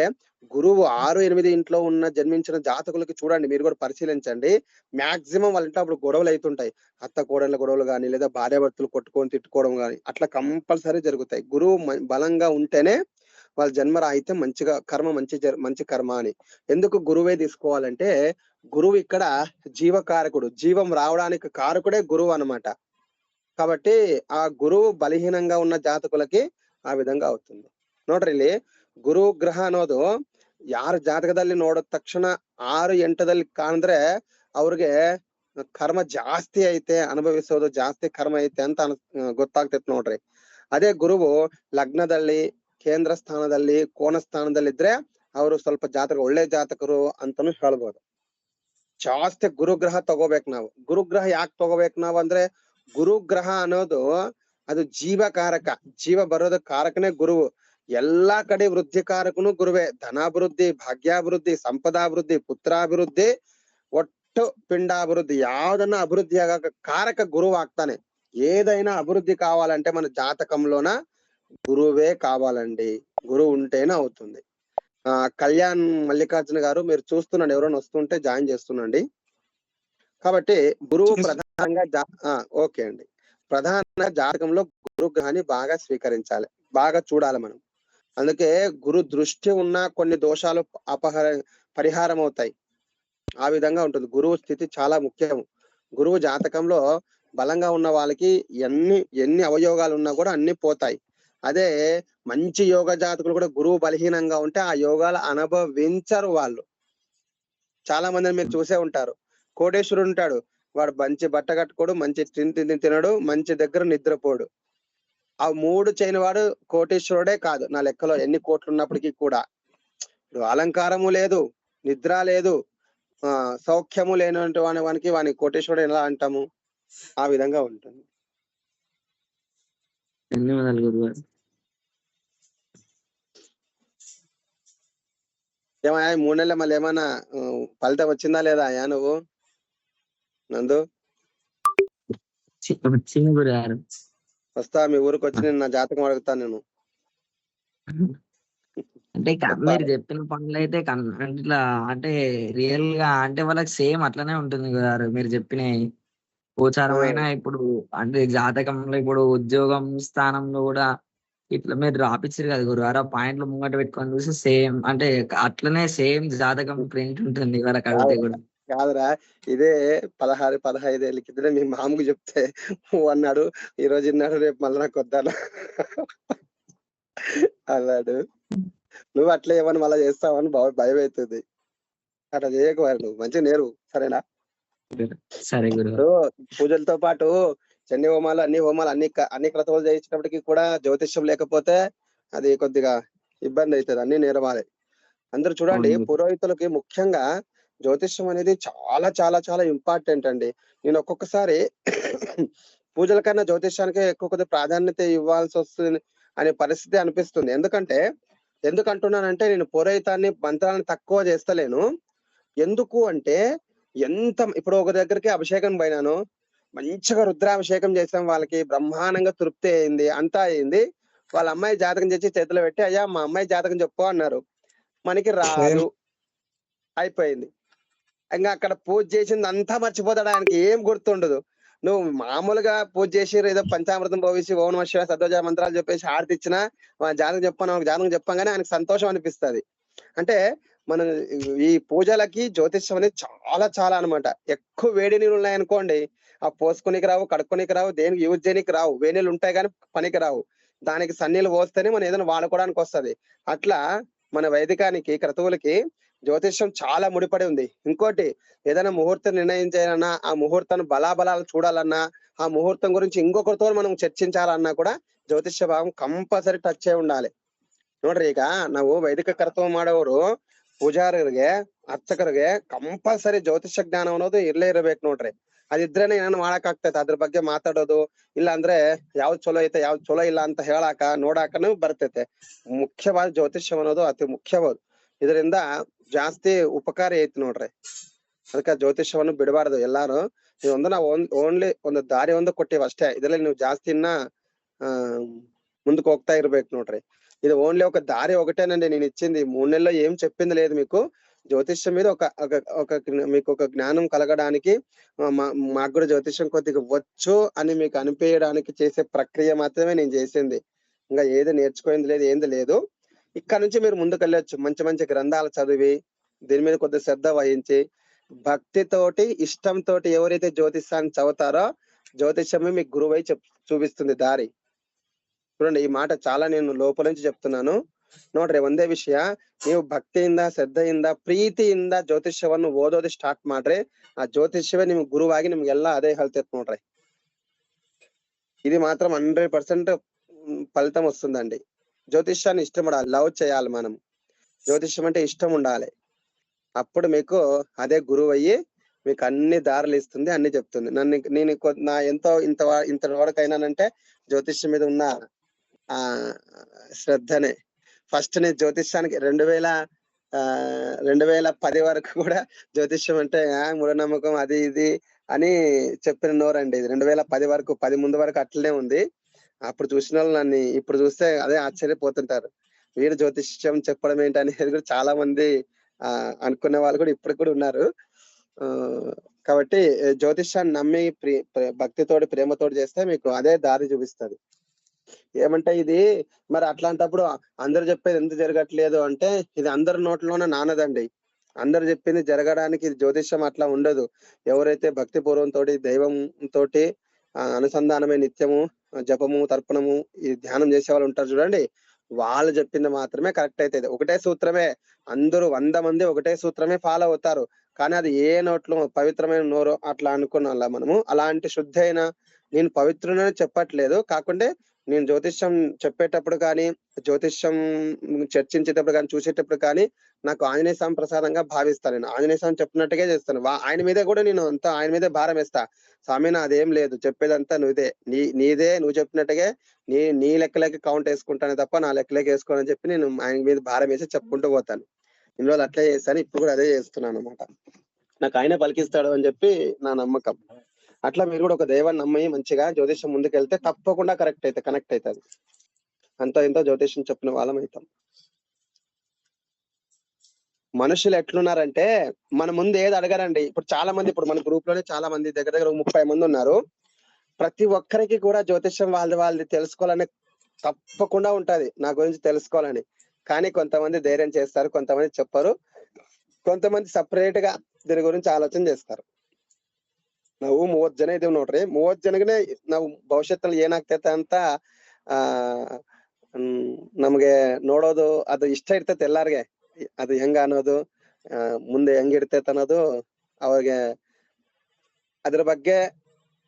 గురువు 6, 8 ఇంట్లో జన్మించిన జాతకులకి చూడండి, మీరు కూడా పరిశీలించండి. మాక్సిమం వాళ్ళ ఇంట్లో అప్పుడు గొడవలు అవుతుంటాయి. అత్త కోడళ్ళ గొడవలు కానీ, లేదా భార్యాభర్తలు కొట్టుకొని తిట్టుకోవడం కానీ, అట్లా కంపల్సరీ జరుగుతాయి. గురువు బలంగా ఉంటేనే వాళ్ళ జన్మ రాయితే మంచిగా కర్మ మంచి కర్మ అని. ఎందుకు గురువే తీసుకోవాలంటే, గురువు ఇక్కడ జీవకారకుడు, జీవం రావడానికి కారకుడే గురువు అన్నమాట. కాబట్టి ಆ ಗುರುವು ಬಲಹೀನಂగా ఉన్న ಜಾತಕುಲಕ್ಕೆ ಆ ವಿಧಂಗ అవుతుంది. ನೋಡ್ರಿ, ಇಲ್ಲಿ ಗುರು ಗ್ರಹ ಅನ್ನೋದು ಯಾರ ಜಾತಕದಲ್ಲಿ ನೋಡಿದ ತಕ್ಷಣ 6, 8ದಲ್ಲಿ ಕಾಣಿದ್ರೆ ಅವ್ರಿಗೆ ಕರ್ಮ ಜಾಸ್ತಿ ಐತೆ, ಅನುಭವಿಸೋದು ಜಾಸ್ತಿ ಕರ್ಮ ಐತೆ ಅಂತ ಗೊತ್ತಾಗ್ತೈತೆ ನೋಡ್ರಿ. ಅದೇ ಗುರುವು ಲಗ್ನದಲ್ಲಿ, ಕೇಂದ್ರ ಸ್ಥಾನದಲ್ಲಿ, ಕೋಣ ಸ್ಥಾನದಲ್ಲಿ ಇದ್ರೆ ಅವರು ಸ್ವಲ್ಪ ಜಾತಕ ಒಳ್ಳೆ ಜಾತಕರು ಅಂತಾನು ಹೇಳ್ಬೋದು. ಜಾಸ್ತಿ ಗುರುಗ್ರಹ ತಗೋಬೇಕು ನಾವು. ಗುರುಗ್ರಹ ಯಾಕೆ ತಗೋಬೇಕು ನಾವು ಅಂದ್ರೆ, ಗುರುಗ್ರಹ ಅನ್ನೋದು ಅದು ಜೀವಕಾರಕ. ಜೀವ ಬರೋದ ಕಾರಕನೇ ಗುರುವು. ಎಲ್ಲಾ ಕಡೆ ವೃದ್ಧಿ ಕಾರಕನು ಗುರುವೇ. ಧನಾಭಿವೃದ್ಧಿ, ಭಾಗ್ಯಾಭಿವೃದ್ಧಿ, ಸಂಪದಾಭಿವೃದ್ಧಿ, ಪುತ್ರಾಭಿವೃದ್ಧಿ, ಒಟ್ಟು పిండాభివృద్ధి యావదన్నా అభివృద్ధి ఆగాక కారక గురువు ಆಗ್ತಾನೆ. ఏదైనా అభివృద్ధి కావాలంటే మన జాతకంలోన గురువే కావాలండి. గురువు ఉంటేనే అవుతుంది. కళ్యాణ్ మల్లికార్జున గారు, మీరు చూస్తున్నాండి, ఎవరైనా వస్తుంటే జాయిన్ చేస్తున్నాండి. కాబట్టి గురువు ప్రధానంగా ఓకే అండి, ప్రధానంగా జాతకంలో గురుగ్రహాన్ని బాగా స్వీకరించాలి, బాగా చూడాలి మనం. అందుకే గురు దృష్టి ఉన్న కొన్ని దోషాలు పరిహారం అవుతాయి. ఆ విధంగా ఉంటుంది. గురువు స్థితి చాలా ముఖ్యం. గురువు జాతకంలో బలంగా ఉన్న వాళ్ళకి ఎన్ని అవయోగాలు ఉన్నా కూడా అన్ని పోతాయి. అదే మంచి యోగ జాతకులు కూడా గురువు బలహీనంగా ఉంటే ఆ యోగాలు అనుభవించరు వాళ్ళు. చాలా మందిని మీరు చూసే ఉంటారు. కోటేశ్వరుడు ఉంటాడు, వాడు మంచి బట్ట కట్టుకోడు, మంచి తినడు, మంచి దగ్గర నిద్రపోడు. ఆ 3 చేయని వాడు కోటేశ్వరుడే కాదు నా లెక్కలో, ఎన్ని కోట్లు ఉన్నప్పటికీ కూడా. అలంకారము లేదు, నిద్ర లేదు, సౌఖ్యము లేనటువంటి వాని కోటేశ్వరుడు ఎలా అంటాము? ఆ విధంగా ఉంటుంది. ధన్యవాదాలు గురుగారు. ఏమయ్యా 3 నెలల మళ్ళీ ఏమన్నా ఫలితం వచ్చిందా లేదా అయ్యా నువ్వు నందు? వచ్చింది గురుగారు. వస్తా మీ ఊరికి వచ్చి నేను నా జాతకం అడుగుతాను నేను. అంటే మీరు చెప్పిన పనులు అయితే ఇట్లా అంటే రియల్ గా అంటే వాళ్ళకి సేమ్ అట్లనే ఉంటుంది గురుగారు. మీరు చెప్పిన గోచారం అయినా ఇప్పుడు అంటే జాతకంలో ఇప్పుడు ఉద్యోగం స్థానంలో కూడా ఇట్లా మీరు రాపిచ్చారు కదా గురుగారు. ఆ పాయింట్లు ముంగట పెట్టుకొని చూసి సేమ్ అంటే అట్లనే సేమ్ జాతకం ప్రింట్ ఉంటుంది వాళ్ళకి అడిగితే కూడా. కాదురా, ఇదే 16, 15 ఏళ్ళ కింద మీ మామకు చెప్తే అన్నాడు, ఈ రోజు ఇన్నాడు, రేపు మళ్ళీ నాకు వద్దాను. అన్నాడు. నువ్వు అట్లా ఏమని మళ్ళీ చేస్తావని భయం అవుతుంది. అట్లా చేయకు మరి, నువ్వు మంచిగా నేరు, సరేనా? సరే గురువు. ఇప్పుడు పూజలతో పాటు చండీ హోమాలు అన్ని క్రతువులు చేయించినప్పటికీ కూడా జ్యోతిష్యం లేకపోతే అది కొద్దిగా ఇబ్బంది అవుతుంది. అన్ని నేరవాలి. అందరూ చూడండి, అవును. పురోహితులకి ముఖ్యంగా జ్యోతిష్యం అనేది చాలా చాలా చాలా ఇంపార్టెంట్ అండి. నేను ఒక్కొక్కసారి పూజల కన్నా జ్యోతిష్యానికి ఎక్కువ కొద్దిగా ప్రాధాన్యత ఇవ్వాల్సి వస్తుంది అనే పరిస్థితి అనిపిస్తుంది. ఎందుకు అంటున్నానంటే, నేను పురోహితాన్ని మంత్రాన్ని తక్కువ చేస్తలేను. ఎందుకు అంటే, ఇప్పుడు ఒక దగ్గరికి అభిషేకం పోయినాను, మంచిగా రుద్రాభిషేకం చేసాం, వాళ్ళకి బ్రహ్మాండంగా తృప్తి అయింది, అంతా అయింది. వాళ్ళ అమ్మాయి జాతకం చేసి చేతిలో పెట్టి, అయ్యా మా అమ్మాయి జాతకం చెప్పు అన్నారు. మనకి రాదు, అయిపోయింది. ఇంకా అక్కడ పూజ చేసింది అంతా మర్చిపోతాడు, ఆయనకి ఏం గుర్తుండదు. నువ్వు మామూలుగా పూజ చేసి ఏదో పంచామృతం పోవేసి ఓం నమః శివాయ సద్వజ మంత్రాలు చెప్పేసి హారతి ఇచ్చినా జాతకం చెప్పగానే ఆయనకు సంతోషం అనిపిస్తుంది. అంటే మన ఈ పూజలకి జ్యోతిష్యం అనేది చాలా చాలా అనమాట. ఎక్కువ వేడి నీళ్ళు ఉన్నాయనుకోండి, ఆ పోసుకునికి రావు, కడుక్కోనికి రావు, దేనికి యూజ్ చేయనికి రావు. వేడి నీళ్ళు ఉంటాయి కానీ పనికి రావు. దానికి సన్నీళ్ళు పోస్తేనే మనం ఏదైనా వాడుకోవడానికి వస్తుంది. అట్లా మన వైదికానికి క్రతువులకి జ్యోతిష్యం చాలా ముడిపడి ఉంది. ఇంకోటి, ఏదైనా ముహూర్తం నిర్ణయం చేయాలన్నా, ఆ ముహూర్తాన్ని బలాబలాలు చూడాలన్నా, ఆ ముహూర్తం గురించి ఇంకొకరితో మనం చర్చించాలన్నా కూడా ಜ್ಯೋತಿಷ್ಯ ಭಾಗಂ ಕಂಪಲ್ಸರಿ ಟಚ್ ఉండాలి. ನೋಡ್ರಿ, ಈಗ ನಾವು ವೈದಿಕ ಕರ್ತವ್ಯ ಮಾಡೋರು ಪೂಜಾರಿಗೆ ಅರ್ಚಕರಿಗೆ ಕಂಪಲ್ಸರಿ ಜ್ಯೋತಿಷ್ಯ ಜ್ಞಾನ ಅನ್ನೋದು ಇರ್ಬೇಕು ನೋಡ್ರಿ. ಅದಿದ್ರೇನೆ ಏನೇನು ಮಾಡಕ್ ಆಗ್ತೈತೆ, ಅದ್ರ ಬಗ್ಗೆ ಮಾತಾಡೋದು, ಇಲ್ಲ ಅಂದ್ರೆ ಯಾವ್ದು ಚಲೋ ಐತೆ ಯಾವ್ದು ಚಲೋ ಇಲ್ಲ ಅಂತ ಹೇಳಾಕ ನೋಡಾಕನು ಬರ್ತೈತೆ. ಮುಖ್ಯವಾದ ಜ್ಯೋತಿಷ್ಯ ಅನ್ನೋದು ಅತಿ ಮುಖ್ಯವಾದ. ಇದರಿಂದ ಜಾಸ್ತಿ ಉಪಕಾರ ಐತಿ ನೋಡ್ರಿ. ಅದಕ್ಕೆ ಜ್ಯೋತಿಷ್ಯವನ್ನು ಬಿಡಬಾರ್ದು. ಎಲ್ಲಾರು ನಾವು ಓನ್ಲಿ ಒಂದು ದಾರಿ ಒಂದು ಕೊಟ್ಟಿವಿ ಅಷ್ಟೇ. ಇದ್ರಲ್ಲಿ ನೀವು ಜಾಸ್ತಿ ಇನ್ನ ముందుకు ಹೋಗ್ತಾ ఇర్ಬೇಕು ನೋಡ್ರಿ. ఇది ఓన్లీ ఒక దారి ఒకటేనండి నేను ఇచ్చింది. 3 నెలల్లో ఏం చెప్పింది లేదు మీకు. జ్యోతిష్యం మీద మీకు ఒక జ్ఞానం కలగడానికి, మాకు కూడా జ్యోతిష్యం కొద్దిగా వచ్చు అని మీకు అనిపించడానికి చేసే ప్రక్రియ మాత్రమే నేను చేసింది. ఇంకా ఏది నేర్చుకోయింది లేదు, ఏంది లేదు. ఇక్కడ నుంచి మీరు ముందుకు వెళ్ళొచ్చు. మంచి మంచి గ్రంథాలు చదివి దీని మీద కొద్దిగా శ్రద్ధ వహించి భక్తితోటి ఇష్టంతో ఎవరైతే జ్యోతిష్యాన్ని చదువుతారో జ్యోతిష్యమే మీకు గురువై చూపిస్తుంది దారి. చూడండి, ಈ మాట చాలా నేను లోపల నుంచి చెప్తున్నాను. ನೋಡ್ರಿ, ಒಂದೇ ವಿಷಯ, ನೀವು ಭಕ್ತಿಯಿಂದ ಶ್ರದ್ಧೆಯಿಂದ ಪ್ರೀತಿಯಿಂದ ಜ್ಯೋತಿಷ್ಯವನ್ನು ಓದೋದು ಸ್ಟಾರ್ಟ್ ಮಾಡ್ರಿ. ಆ ಜ್ಯೋತಿಷ್ಯವೇ ನಿಮ್ಗೆ ಗುರುವಾಗಿ ನಿಮ್ಗೆಲ್ಲ ಅದೇ ಹೇಳ್ತೈತೆ ನೋಡ್ರಿ. ఇది మాత్రం 100% ఫలితం వస్తుందండి. జ్యోతిష్యాన్ని ఇష్టపడాలి, లవ్ చేయాలి. మనం జ్యోతిష్యం అంటే ఇష్టం ఉండాలి. అప్పుడు మీకు అదే గురువు అయ్యి మీకు అన్ని దారులు ఇస్తుంది, అన్ని చెప్తుంది. నేను నా ఇంత వరకు అయినానంటే జ్యోతిష్యం మీద ఉన్న శ్రద్ధనే. ఫస్ట్ నేను జ్యోతిష్యానికి 2010 వరకు కూడా జ్యోతిష్యం అంటే మూఢనమ్మకం అది ఇది అని చెప్పిన నోరండి. ఇది 2010 వరకు, 10 ముందు వరకు అట్లనే ఉంది. అప్పుడు చూసిన వాళ్ళు నన్ను ఇప్పుడు చూస్తే అదే ఆశ్చర్యపోతుంటారు. వీడు జ్యోతిష్యం చెప్పడం ఏంటి అనేది కూడా చాలా మంది అనుకునే వాళ్ళు కూడా ఇప్పుడు కూడా ఉన్నారు. కాబట్టి జ్యోతిష్యాన్ని నమ్మి భక్తితోటి ప్రేమతోటి చేస్తే మీకు అదే దారి చూపిస్తుంది. ఏమంటే ఇది మరి అట్లాంటప్పుడు అందరు చెప్పేది ఎందుకు జరగట్లేదు అంటే, ఇది అందరి నోట్లోనే నానదండి. అందరు చెప్పింది జరగడానికి ఇది జ్యోతిష్యం అట్లా ఉండదు. ఎవరైతే భక్తి పూర్వంతో దైవంతో అనుసంధానమే నిత్యము జపము తర్పణము ఈ ధ్యానం చేసే వాళ్ళు ఉంటారు చూడండి, వాళ్ళు చెప్పింది మాత్రమే కరెక్ట్ అవుతుంది. ఒకటే సూత్రమే, అందరూ 100 మంది ఒకటే సూత్రమే ఫాలో అవుతారు. కానీ అది ఏ నోట్లో పవిత్రమైన నోరు అట్లా అనుకున్నా మనము. అలాంటి శుద్ధి అయినా, నేను పవిత్రునని చెప్పట్లేదు, కాకుంటే నేను జ్యోతిష్యం చెప్పేటప్పుడు కానీ జ్యోతిష్యం చర్చించేటప్పుడు కానీ చూసేటప్పుడు కానీ నాకు ఆంజనేయ స్వామి ప్రసాదంగా భావిస్తాను. నేను ఆంజనేయ స్వామి చెప్పినట్టుగా చేస్తాను. ఆయన మీదే కూడా నేను అంతా ఆయన మీదే భారం వేస్తా. స్వామి నాదేం లేదు, చెప్పేదంతా నీదే, నువ్వు చెప్పినట్టుగా నీ లెక్కలకి కౌంట్ వేసుకుంటానే తప్ప నా లెక్కలకి వేసుకోనని చెప్పి నేను ఆయన మీద భారం వేసి చెప్పుకుంటూ పోతాను. ఇన్ని రోజులు అట్లే చేస్తాను, ఇప్పుడు కూడా అదే చేస్తున్నాను అనమాట. నాకు ఆయన పలికిస్తాడు అని చెప్పి నా నమ్మకం. అట్లా మీరు కూడా ఒక దైవాన్ని నమ్మి మంచిగా జ్యోతిష్యం ముందుకెళ్తే తప్పకుండా కనెక్ట్ అవుతుంది. అంతో ఇంతో జ్యోతిష్యం చెప్పిన వాళ్ళం అవుతాం. మనుషులు ఎట్లున్నారంటే మన ముందు ఏది అడగరండి. ఇప్పుడు చాలా మంది, ఇప్పుడు మన గ్రూప్ లోనే చాలా మంది, దగ్గర 30 మంది ఉన్నారు. ప్రతి ఒక్కరికి కూడా జ్యోతిష్యం వాళ్ళది తెలుసుకోవాలని తప్పకుండా ఉంటది, నా గురించి తెలుసుకోవాలని. కానీ కొంతమంది ధైర్యం చేస్తారు, కొంతమంది చెప్పరు, కొంతమంది ಸಪರೇಟ್ గా దీని గురించి ಆಲೋಚನೆ చేస్తారు. ನಾವು 30 ಜನ ಇದೀವಿ ನೋಡ್ರಿ. 30 ಜನಗನೆ ನಾವು ಭವಿಷ್ಯತ್ತಲ್ಲಿ ಏನಾಗ್ತೈತೆ ಅಂತ ನಮಗೆ ನೋಡೋದು ಅದು ಇಷ್ಟ ಇರ್ತೈತೆ ಎಲ್ಲಾರ್ಗೆ. ಅದು ಹೆಂಗ ಅನ್ನೋದು ಮುಂದೆ ಹೆಂಗಿರ್ತೈತೆ ಅನ್ನೋದು ಅವಾಗ ಅದ್ರ ಬಗ್ಗೆ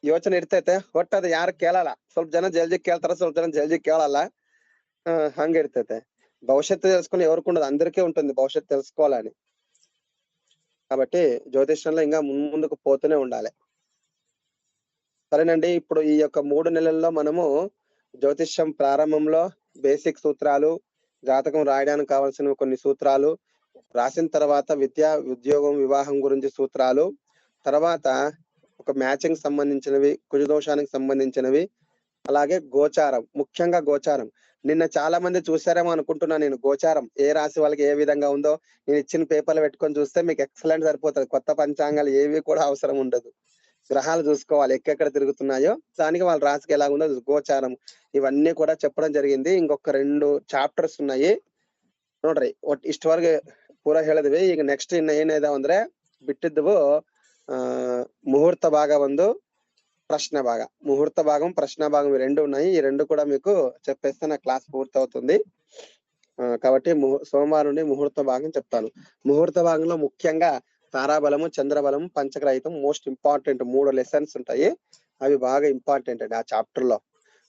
ಯೋಚನೆ ಇರ್ತೈತೆ. ಒಟ್ಟು ಅದು ಯಾರು ಕೇಳಲ್ಲ. ಸ್ವಲ್ಪ ಜನ ಜಲ್ದಿ ಕೇಳ್ತಾರ, ಸ್ವಲ್ಪ జన జల్దీ కేళాల. హంగిರ್ತైతే భవిష్యత్తు తెలుసుకుని ఎవరుకుండదు, అందరికీ ఉంటుంది భవిష్యత్తు తెలుసుకోవాలని. కాబట్టి జ్యోతిష్యంలో ఇంకా ముందుకు పోతూనే ఉండాలి. సరేనండి, ఇప్పుడు ఈ యొక్క 3 నెలల్లో మనము జ్యోతిష్యం ప్రారంభంలో బేసిక్ సూత్రాలు, జాతకం రాయడానికి కావాల్సిన కొన్ని సూత్రాలు, రాసిన తర్వాత విద్య, ఉద్యోగం, వివాహం గురించి సూత్రాలు, తర్వాత ఒక మ్యాచింగ్ సంబంధించినవి, కుజదోషానికి సంబంధించినవి, అలాగే గోచారం, ముఖ్యంగా గోచారం. నిన్న చాలా మంది చూసారేమో అనుకుంటున్నా నేను. గోచారం ఏ రాశి వాళ్ళకి ఏ విధంగా ఉందో నేను ఇచ్చిన పేపర్లు పెట్టుకొని చూస్తే మీకు ఎక్సలెంట్ సరిపోతుంది. కొత్త పంచాంగాలు ఏవి కూడా అవసరం ఉండదు. గ్రహాలు చూసుకోవాలి ఎక్కడెక్కడ తిరుగుతున్నాయో, దానికి వాళ్ళ రాశికి ఎలా ఉందో గోచారం, ఇవన్నీ కూడా చెప్పడం జరిగింది. ఇంకొక 2 ಚಾಪ್ಟರ್ಸ್ ఉన్నాయి ನೋಡ್ರಿ. ಇಷ್ಟವರೆಗೆ ಪೂರಾ ಹೇಳಿದ್ವಿ. ಈಗ ನೆಕ್ಸ್ಟ್ ಇನ್ನ ಏನಿದೆ ಅಂದ್ರೆ ಬಿಟ್ಟಿದ್ದವು ముహూర్త భాగం ಒಂದು, ప్రశ్న భాగం. ముహూర్త భాగం, ప్రశ్న భాగం 2 ఉన్నాయి. ఈ 2 కూడా మీకు చెప్పేస్తే నా క్లాస్ పూర్తి అవుతుంది. కాబట్టి సోమవారం నుండి ముహూర్త భాగం చెప్తాను. ముహూర్త భాగంలో ముఖ్యంగా తారాబలము, చంద్రబలము, పంచగ్రహితం మోస్ట్ ఇంపార్టెంట్ 3 లెసన్స్ ఉంటాయి. అవి బాగా ఇంపార్టెంట్ అండి ఆ చాప్టర్ లో.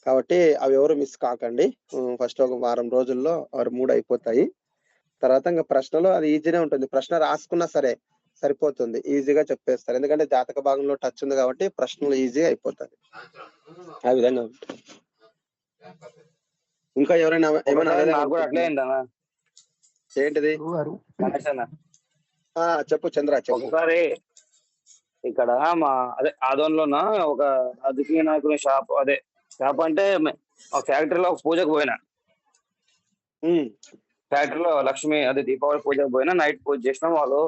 కాబట్టి అవి ఎవరు మిస్ కాకండి. ఫస్ట్ ఒక వారం రోజుల్లో 3 అయిపోతాయి. తర్వాత ఇంకా ప్రశ్నలో అది ఈజీనే ఉంటుంది. ప్రశ్న రాసుకున్నా సరే సరిపోతుంది, ఈజీగా చెప్పేస్తారు. ఎందుకంటే జాతక భాగంలో టచ్ ఉంది కాబట్టి ప్రశ్నలు ఈజీగా అయిపోతాయి. ఆ విధంగా ఇంకా ఎవరైనా ఏమైనా ఏంటిది చెప్పు చంద్ర, చెప్పు. ఒకసారి ఇక్కడ మా అదే ఆదోన్లోన ఒక రాజకీయ నాయకుని షాప్, అదే షాప్ అంటే ఫ్యాక్టరీలో ఒక పూజకు పోయినా. ఫ్యాక్టరీలో లక్ష్మి అదే దీపావళి పూజకు పోయినా. నైట్ పూజ చేసినాం. వాళ్ళు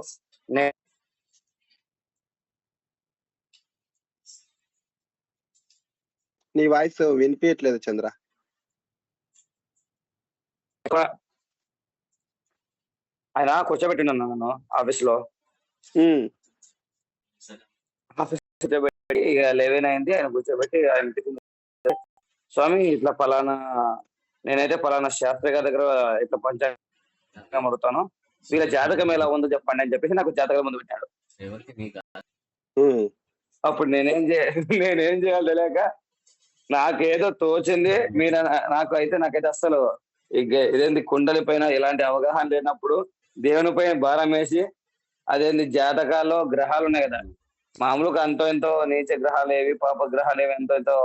నీ వాయిస్ వినిపించట్లేదు చంద్ర. ఆయన కూర్చోబెట్టినా నన్ను ఆఫీస్ లో. కూర్చోబెట్టి ఇక 11 అయింది. ఆయన కూర్చోబెట్టి స్వామి ఇట్లా పలానా, నేనైతే పలానా శాస్త్రి గారి దగ్గర ఇట్లా పంచాంగం అడుగుతాను, వీళ్ళ జాతకం ఎలా ఉందో చెప్పండి అని చెప్పేసి నాకు జాతకం ముందు పెట్టాడు. అప్పుడు నేనేం చేయాలి తెలియక నాకేదో తోచింది. నాకైతే అసలు ఇదేంది కుండలి పైన ఎలాంటి అవగాహన లేనప్పుడు దేవుని పైన భారం వేసి, అదేంది జాతకాల్లో గ్రహాలు ఉన్నాయి కదా, మామూలుగా అంతో ఎంతో నీచ గ్రహాలు ఏవి, పాప గ్రహాలు ఏవి ఎంతో ఎంతో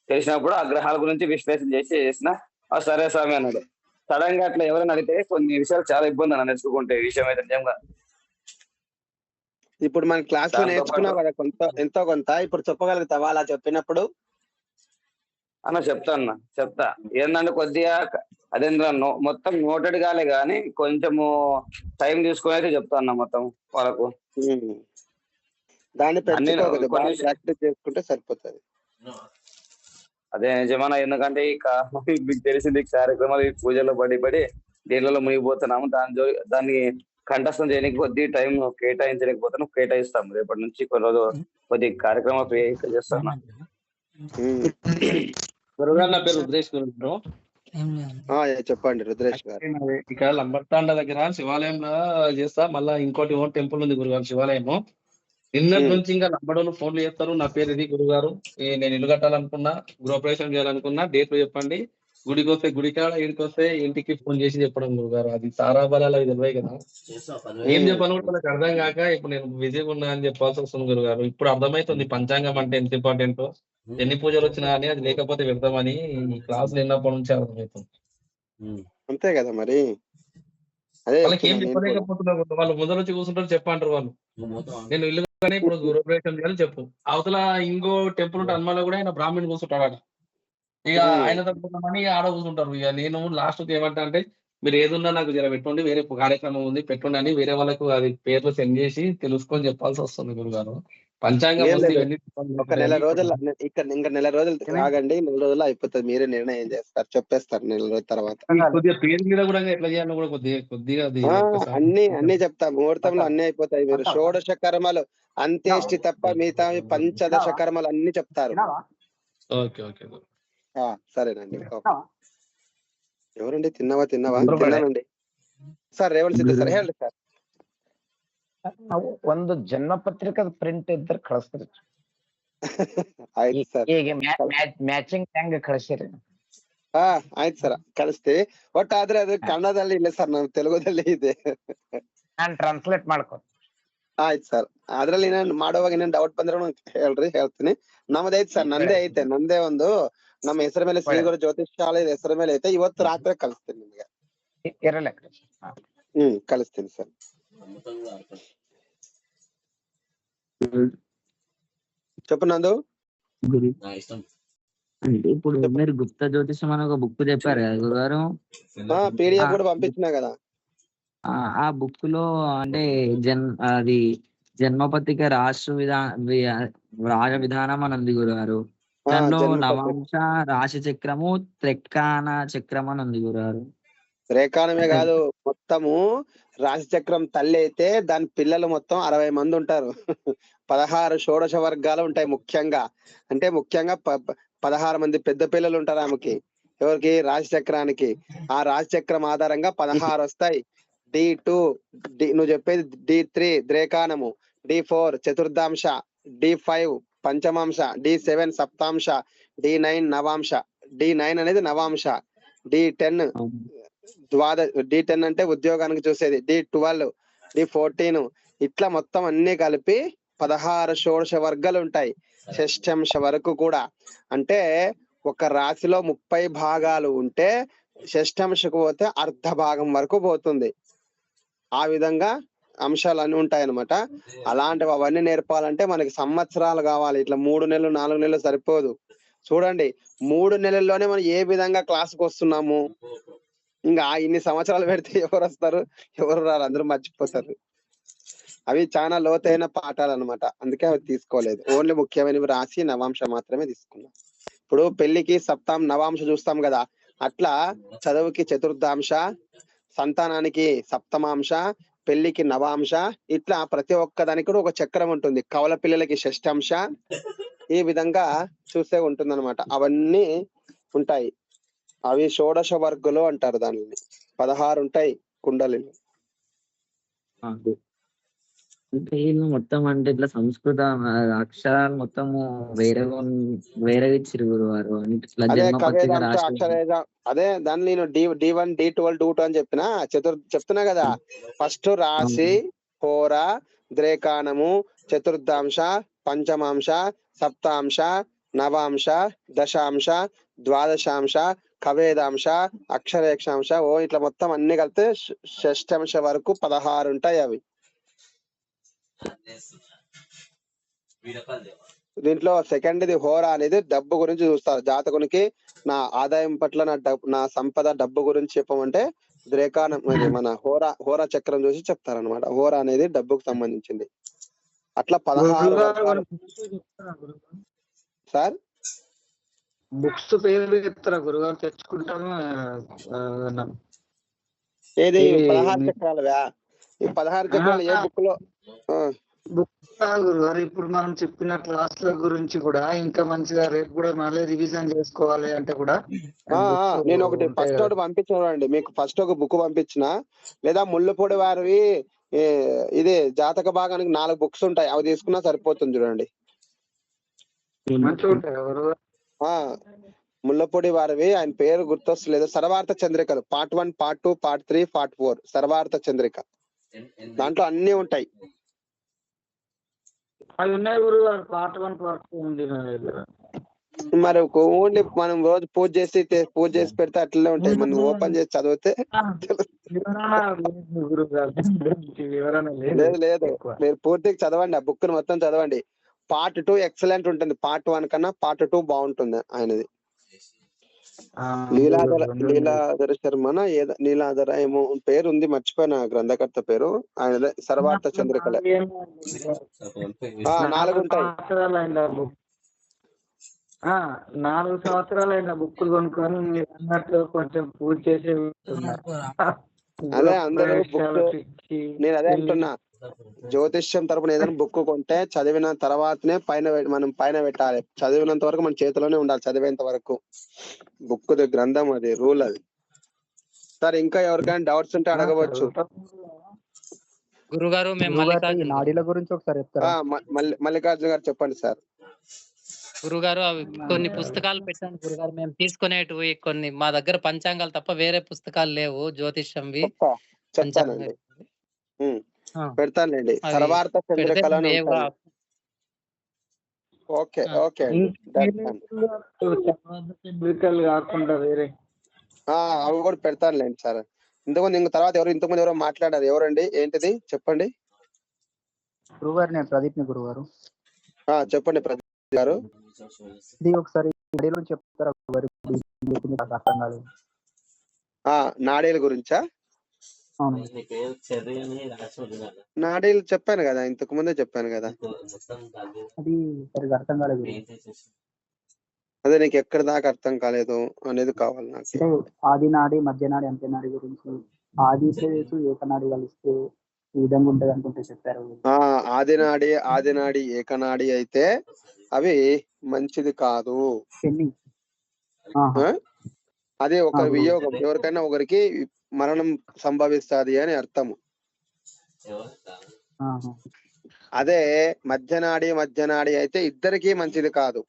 తెలిసినప్పుడు ఆ గ్రహాల గురించి విశ్లేషణ చేసిన. సరే స్వామి అన్నాడు. సడన్ గా అట్లా ఎవరైనా అడిగితే కొన్ని విషయాలు చాలా ఇబ్బంది అన్న నేర్చుకుంటే ఈ విషయం అయితే నిజంగా. ఇప్పుడు మన క్లాస్ లో నేర్చుకున్నావు కదా ఎంతో కొంత, ఇప్పుడు చెప్పగలుగుతావా అలా చెప్పినప్పుడు? అన్న చెప్తా. ఏంటంటే కొద్దిగా అదేంద్ర మొత్తం నోటెడ్ కాలే గానీ కొంచెము టైం తీసుకొని అయితే చెప్తా అన్న మొత్తం వాళ్ళకు. దాన్ని ప్రాక్టీస్ చేసుకుంటే సరిపోతుంది. అదే నిజమన్నా. ఎందుకంటే మీకు తెలిసింది కార్యక్రమాలు, ఈ పూజల్లో పడి దేనిలో మునిగిపోతున్నాము. దాన్ని కంఠస్థం చేయడానికి కొద్ది టైం కేటాయించలేకపోతాను. కేటాయిస్తాం రేపటి నుంచి కొన్ని రోజు కొద్ది కార్యక్రమాలు చేస్తాను. గురుగారు నా పేరు రుద్రేష్ గారు. చెప్పండి రుద్రేష్ గారు. ఇక్కడ లంబర్తాండ దగ్గర శివాలయంలో చేస్తా. మళ్ళా ఇంకోటి టెంపుల్ ఉంది గురుగారు, శివాలయము. నిన్నటి నుంచి ఇంకా లంబడోళ్ళు ఫోన్లు చేస్తారు. నా పేరు ఇది గురుగారు, నేను ఇల్లు కట్టాలనుకున్నా, గృహప్రవేశం చేయాలనుకున్నా, డేట్లు చెప్పండి. గుడికి వస్తే గుడికాడ, ఇంటికి వస్తే ఇంటికి ఫోన్ చేసి చెప్పడం గురుగారు. అది తారాబలాలు అవి తెలివే కదా. ఏం చెప్పాను కూడా నాకు అర్థం కాక ఇప్పుడు నేను బిజీగా ఉన్నా అని చెప్పాల్సి వస్తుంది గురుగారు. ఇప్పుడు అర్థమవుతుంది పంచాంగం అంటే ఎంత ఇంపార్టెంట్. ఎన్ని పూజలు వచ్చినా అని అది లేకపోతే వ్యర్థమని ఈ క్లాసులు విన్నప్పటి నుంచి అర్థమవుతుంది. అంతే కదా మరి. అదే వాళ్ళకి ఏం చెప్పలేకపోతున్నారు. వాళ్ళు ముందర వచ్చి కూర్చుంటారు, చెప్పంటారు వాళ్ళు. నేను ఇల్లు కానీ ఇప్పుడు గృహప్రవేశం చేయాలని చెప్పు. అవతల ఇంకో టెంపుల్ ఉంటే హనుమాన్లో కూడా ఆయన బ్రాహ్మణ్ కూర్చుంటాడు. ఇక ఆయన తగ్గుతామని ఆడ కూర్చుంటారు. ఇక నేను లాస్ట్ ఏమంటా అంటే, మీరు ఏదున్నా నాకు జర పెట్టుకోండి, వేరే కార్యక్రమం ఉంది పెట్టుకోండి అని వేరే వాళ్ళకు అది పేర్లు సెండ్ చేసి తెలుసుకొని చెప్పాల్సి వస్తుంది గురుగారు. పంచాంగం ఒక నెల రోజులు ఇంకా నెల రోజులు ఆగండి. 4 రోజులు అయిపోతుంది. మీరే నిర్ణయం చేస్తారు, చెప్పేస్తారు 4 రోజుల తర్వాత. కొద్దిగా పేరు మీద కూడా ఎట్లా చేయాలో కూడా కొద్దిగా అన్ని చెప్తా. ముహూర్తంలో అన్ని అయిపోతాయి. మీరు షోడశ కర్మలు అంత్యేష్టి తప్ప మిగతా పంచదశ కర్మలు అన్ని చెప్తారు. ఓకే ఓకే సరేనండి. ఎవరండి తిన్నావా ಗುರುಗಳೇ. తిన్నానండి ಸರ್ ರೇವಣ್ ಸಿದ್ಧ ಸರ್ ಹೇಳ್ರಿ ಸರ್. ನಾವು ಒಂದು ಜನ್ಮ ಪತ್ರಿಕದ ಪ್ರಿಂಟ್ ಇದ್ರೆ ಕಳಿಸ್ತೀರಿ. ಆಯ್ತು ಸರ್. ಈಗ ಮ್ಯಾಚಿಂಗ್ ಹೆಂಗ್ ಕಳಿಸಿರಿ? ಹಾ ಆಯ್ತು ಸರ್ ಕಳಿಸ್ತೀವಿ. ಒಟ್ಟು ಆದ್ರೆ ಅದು ಕನ್ನಡದಲ್ಲಿ ಇಲ್ಲ ಸರ್, ನಮ್ ತೆಲುಗುದಲ್ಲಿ ಇದೆ. ನಾನ್ ಟ್ರಾನ್ಸ್ಲೇಟ್ ಮಾಡ್ಕೊ. ಆಯ್ತು ಸರ್. ಅದ್ರಲ್ಲಿ ಏನೇನ್ ಮಾಡುವಾಗ ಏನೇನ್ ಡೌಟ್ ಬಂದ್ರೆ ಹೇಳ್ರಿ, ಹೇಳ್ತೀನಿ. ನಮ್ದೈತ್ ಸರ್, ನಂದೇ ಐತೆ, ನಂದೇ ಒಂದು ನಮ್ಮ ಹೆಸರ ಮೇಲೆ ಶ್ರೀ ಗುರು ಜ್ಯೋತಿಷಾಲಯದ ಹೆಸರ ಮೇಲೆ ಐತೆ. ಇವತ್ತು ರಾತ್ರಿ ಕಳಿಸ್ತೀನಿ ನಿಮ್ಗೆ. ಇರಲ್ಲ ಕಳಿಸ್ತೀನಿ ಸರ್. చెప్పు నందు. అంటే ఇప్పుడు మీరు గుప్త జ్యోతిషం అని ఒక బుక్ చెప్పారు కదా గురుగారు. పీడిఎఫ్ కూడా పంపించినా కదా. ఆ బుక్ లో అంటే అది జన్మపత్రిక రాజ విధానం అని ఉంది గురుగారు. దాంట్లో నవాంశ రాశి చక్రము త్రెక్కాన చక్రం అని ఉంది గురుగారు. రేఖానమే కాదు, మొత్తము రాశి చక్రం తల్లి అయితే దాని పిల్లలు మొత్తం 60 మంది ఉంటారు. 16 షోడశ వర్గాలు ఉంటాయి. ముఖ్యంగా 16 మంది పెద్ద పిల్లలు ఉంటారు ఆమెకి. ఎవరికి? రాశి చక్రానికి. ఆ రాశి చక్రం ఆధారంగా 16 వస్తాయి. D2 నువ్వు చెప్పేది D3 ద్రేకానము, D4 చతుర్థాంశ, D5 పంచమాంశ, D7 సప్తాంశ, D9 నవాంశ. D9 అనేది నవాంశ. D10 D10 అంటే ఉద్యోగానికి చూసేది. D12 D14 ఇట్లా మొత్తం అన్ని కలిపి 16 షోడశ వర్గాలు ఉంటాయి. షష్ఠంశ వరకు కూడా. అంటే ఒక రాశిలో 30 భాగాలు ఉంటే షష్ఠంశకు పోతే అర్ధ భాగం వరకు పోతుంది. ఆ విధంగా అంశాలన్నీ ఉంటాయి అన్నమాట. అలాంటివి అవన్నీ నేర్పాలంటే మనకి సంవత్సరాలు కావాలి. ఇట్లా 3 నెలలు 4 నెలలు సరిపోదు. చూడండి, 3 నెలల్లోనే మనం ఏ విధంగా క్లాసుకు వస్తున్నాము. ఇంకా ఇన్ని సంవత్సరాలు పెడితే ఎవరు వస్తారు, ఎవరు రారు, అందరూ మర్చిపోతారు. అవి చాలా లోతైన పాఠాలు అన్నమాట. అందుకే అవి తీసుకోలేదు. ఓన్లీ ముఖ్యమైనవి రాసి నవాంశ మాత్రమే తీసుకున్నాం. ఇప్పుడు పెళ్లికి సప్తాం నవాంశ చూస్తాం కదా, అట్లా చదువుకి చతుర్థాంశ, సంతానానికి సప్తమాంశ, పెళ్లికి నవాంశ, ఇట్లా ప్రతి ఒక్క దానికి కూడా ఒక చక్రం ఉంటుంది. కవల పిల్లలకి షష్ఠాంశ, ఈ విధంగా చూసే ఉంటుంది అనమాట. అవన్నీ ఉంటాయి. అవి షోడశ వర్గులు అంటారు. దానిని 16 ఉంటాయి కుండలిలు. అంటే మొత్తం అంటే ఇట్లా సంస్కృత అక్షరాలు మొత్తము వేరే ఇచ్చిరు గురువారు. అదే కవేదాంశ అక్షరేజ, అదే దాన్ని నేను D1 D12 D2 అని చెప్తున్నా కదా. ఫస్ట్ రాశి, హోర, ద్రేకానము, చతుర్థాంశ, పంచమాంశ, సప్తాంశ, నవాంశ, దశాంశ, ద్వాదశాంశ, కవేదాంశ, అక్షరేక్షాంశ, ఇట్లా మొత్తం అన్ని కలిపితే షష్ఠంశ వరకు 16 ఉంటాయి. అవి దీంట్లో సెకండ్ది హోరా అనేది డబ్బు గురించి చూస్తారు. జాతకునికి నా ఆదాయం పట్ల నా సంపద డబ్బు గురించి చెప్పమంటే ద్రేకానం మన హోరా చక్రం చూసి చెప్తారనమాట. హోరా అనేది డబ్బుకు సంబంధించింది. అట్లా 16 సార్. బుక్స్ పేర్లు చెప్తారా గురుగారు? తెచ్చుకుంటాము. ఏది 16 చక్రాలవా? ఈ 16 చక్రాలు ఏ బుక్ లో? బుక్ గురుగారు ఇప్పుడు మనం చెప్పిన క్లాసుల గురించి కూడా ఇంకా మంచిగా రేపు కూడా మళ్ళీ రివిజన్ చేసుకోవాలి అంటే కూడా నేను ఒకటి ఫస్ట్ ఒకటి పంపించండి మీకు. ఫస్ట్ ఒక బుక్ పంపించిన, లేదా ముళ్ళపూడి వారివి ఇది జాతక భాగానికి 4 బుక్స్ ఉంటాయి. అవి తీసుకున్నా సరిపోతుంది. చూడండి, మంచిగా ఉంటాయి గురుగారు. ముళ్ళపూడి వారివి, ఆయన పేరు గుర్తొస్తలేదు, సర్వార్థ చంద్రికలు part 1 part 2 part 3 part 4 Sarvartha Chandrika. దాంట్లో అన్ని ఉంటాయి. అవి ఉన్నాయి గురుగారు. పార్ట్ 1 పార్ట్ 2 ఉంది. మరి ఓన్లీ మనం రోజు పూజ చేసి పెడితే అట్లనే ఉంటాయి. మనం ఓపెన్ చేసి చదివితే లేదు. మీరు పూర్తిగా చదవండి, ఆ బుక్ మొత్తం చదవండి. పార్ట్ 2 ఎక్సలెంట్ ఉంటుంది. పార్ట్ 1 కన్నా పార్ట్ 2 బాగుంటుంది ఆయనది. లీలాధర శర్మన నీలాధర ఏమో పేరు ఉంది, మర్చిపోయిన గ్రంథకర్త పేరు. ఆయనదే సర్వార్థ చంద్రికలే. 4 ఉంటాయి. 4 సంవత్సరాలు అయిన బుక్కులు కొనుక్కొని మీరు అన్నట్లు కొంచెం పూజ చేసే. అదే అందరూ నేను అదే అంటున్నా, జ్యోతిష్యం తరపున ఏదైనా బుక్ కొంటే చదివిన తర్వాతనే మనం పైన పెట్టాలి. చదివినంత వరకు మన చేతిలోనే ఉండాలి. చదివేంత వరకు బుక్ గ్రంథం, అది రూల్. అది సార్ ఇంకా ఎవరికైనా డౌట్స్ ఉంటే అడగవచ్చు. గురుగారు మేము గురుగారు ఈ మల్లికార్జున నాడీల గురించి ఒకసారి చెప్తారా? మల్లికార్జున గారు చెప్పండి సార్. గురుగారు అవి కొన్ని పుస్తకాలు పెట్టాను గురుగారు, మేము తీసుకునేటివి కొన్ని. మా దగ్గర పంచాంగాలు తప్ప వేరే పుస్తకాలు లేవు, జ్యోతిష్యంవి. చెప్తానండి, ఆ, పెడతానండి. అవి సర్వార్థ పెడితే చంద్రికలు అని మేము ఉంటాయి. ఓకే ఓకే అండి, కాకుండా వేరే అవి కూడా పెడతానులేండి సార్. ఇంతకుముందు తర్వాత ఎవరో మాట్లాడారు, ఎవరండి, ఏంటిది చెప్పండి. గురుగారు నేను ప్రదీప్ ని గురుగారు. చెప్పండి ప్రదీప్ గారు. ఇది ఒకసారి నాడీల గురించి చెప్తారా గురుగారు? నాకు అర్థం కాలేదు. నాడీల గురించా? అవును. నాడీలు చెప్పాను కదా, ఇంతకు ముందే చెప్పాను కదా. అది సరిగ్గా అర్థం కాలేదు. అదే నీకు ఎక్కడి దాకా అర్థం కాలేదు అనేది కావాలి నాకు. అంటే ఆది నాడి, మధ్య నాడి, అంత్య నాడి గురించి. ఆది ప్లేస్ ఏకనాడి కలిస్తే ఈ విధంగా ఉంటది అనుకుంటే చెప్పారు. ఆది నాడి ఏకనాడి అయితే అవి మంచిది కాదు. అది ఒక వియోగం, ఎవరికైనా ఒకరికి మరణం సంభవిస్తాది అని అర్థము. అదే మధ్యనాడి అయితే ఇద్దరికి మంచిది కాదు.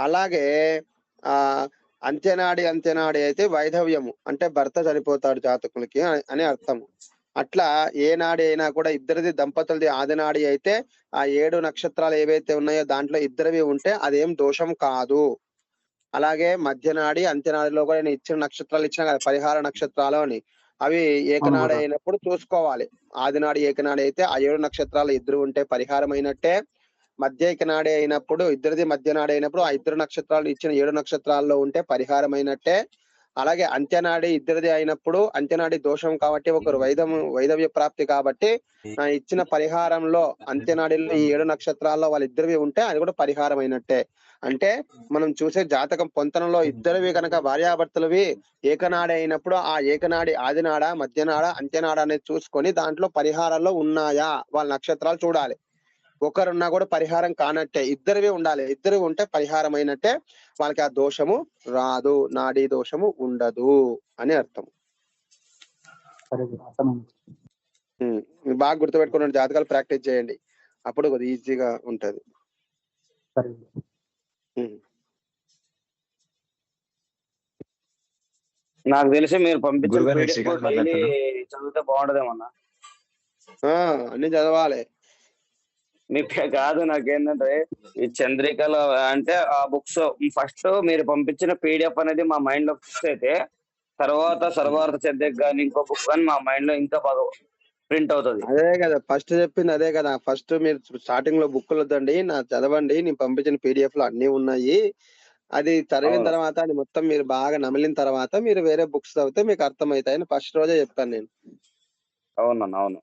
అలాగే అంత్యనాడి అయితే వైధవ్యము, అంటే భర్త చనిపోతాడు జాతకులకి అని అర్థము. అట్లా ఏ నాడి అయినా కూడా ఇద్దరిది దంపతులది ఆదినాడి అయితే ఆ 7 నక్షత్రాలు ఏవైతే ఉన్నాయో దాంట్లో ఇద్దరివి ఉంటే అదేం దోషం కాదు. అలాగే మధ్యనాడి అంత్యనాడిలో కూడా నేను ఇచ్చిన నక్షత్రాలు ఇచ్చిన కదా, పరిహార నక్షత్రాలు అని, అవి ఏకనాడి అయినప్పుడు చూసుకోవాలి. ఆదినాడి ఏకనాడి అయితే ఆ 7 నక్షత్రాలు ఇద్దరు ఉంటే పరిహారం అయినట్టే. మధ్య ఏకనాడి అయినప్పుడు ఇద్దరిది మధ్యనాడి అయినప్పుడు ఆ 2 నక్షత్రాలు ఇచ్చిన 7 నక్షత్రాల్లో ఉంటే పరిహారం అయినట్టే. అలాగే అంత్యనాడి ఇద్దరిది అయినప్పుడు అంత్యనాడి దోషం కాబట్టి ఒకరు వైధవ్య ప్రాప్తి కాబట్టి ఇచ్చిన పరిహారంలో అంత్యనాడిలో ఈ 7 నక్షత్రాల్లో వాళ్ళిద్దరివి ఉంటే అది కూడా పరిహారం అయినట్టే. అంటే మనం చూసే జాతకం పొంతనలో ఇద్దరివి కనుక భార్యాభర్తలవి ఏకనాడి అయినప్పుడు ఆ ఏకనాడి ఆదినాడ, మధ్యనాడ, అంత్యనాడ అనేది చూసుకొని దాంట్లో పరిహారాల్లో ఉన్నాయా వాళ్ళ నక్షత్రాలు చూడాలి. ఒకరున్నా కూడా పరిహారం కానట్టే, ఇద్దరివి ఉండాలి. ఇద్దరు ఉంటే పరిహారం అయినట్టే, వాళ్ళకి ఆ దోషము రాదు, నాడీ దోషము ఉండదు అని అర్థం. బాగా గుర్తుపెట్టుకున్న జాతకాలు ప్రాక్టీస్ చేయండి, అప్పుడు కొద్దిగా ఈజీగా ఉంటది. నాకు తెలిసి మీరు పంపించిన చదివితే బాగుంటదేమన్నా. అన్ని చదవాలి. కాదు, నాకేంటంటే ఈ చంద్రికలు అంటే ఆ బుక్స్ ఫస్ట్ మీరు పంపించిన PDF అనేది మా మైండ్ లో ఫిక్స్ అయితే తర్వాత సర్వార్థ చంద్రిక కానీ ఇంకో బుక్ కానీ మా మైండ్ లో ఇంకా బాగా ప్రింట్ అవుతుంది. అదే కదా ఫస్ట్ చెప్పింది, అదే కదా. ఫస్ట్ మీరు స్టార్టింగ్ లో బుక్లు వద్దండి, నా చదవండి, నేను పంపించిన PDF లో అన్ని ఉన్నాయి. అది చదివిన తర్వాత అది మొత్తం మీరు బాగా నమిలిన తర్వాత మీరు వేరే బుక్స్ చదివితే మీకు అర్థమవుతాయని ఫస్ట్ రోజే చెప్తాను నేను. అవును.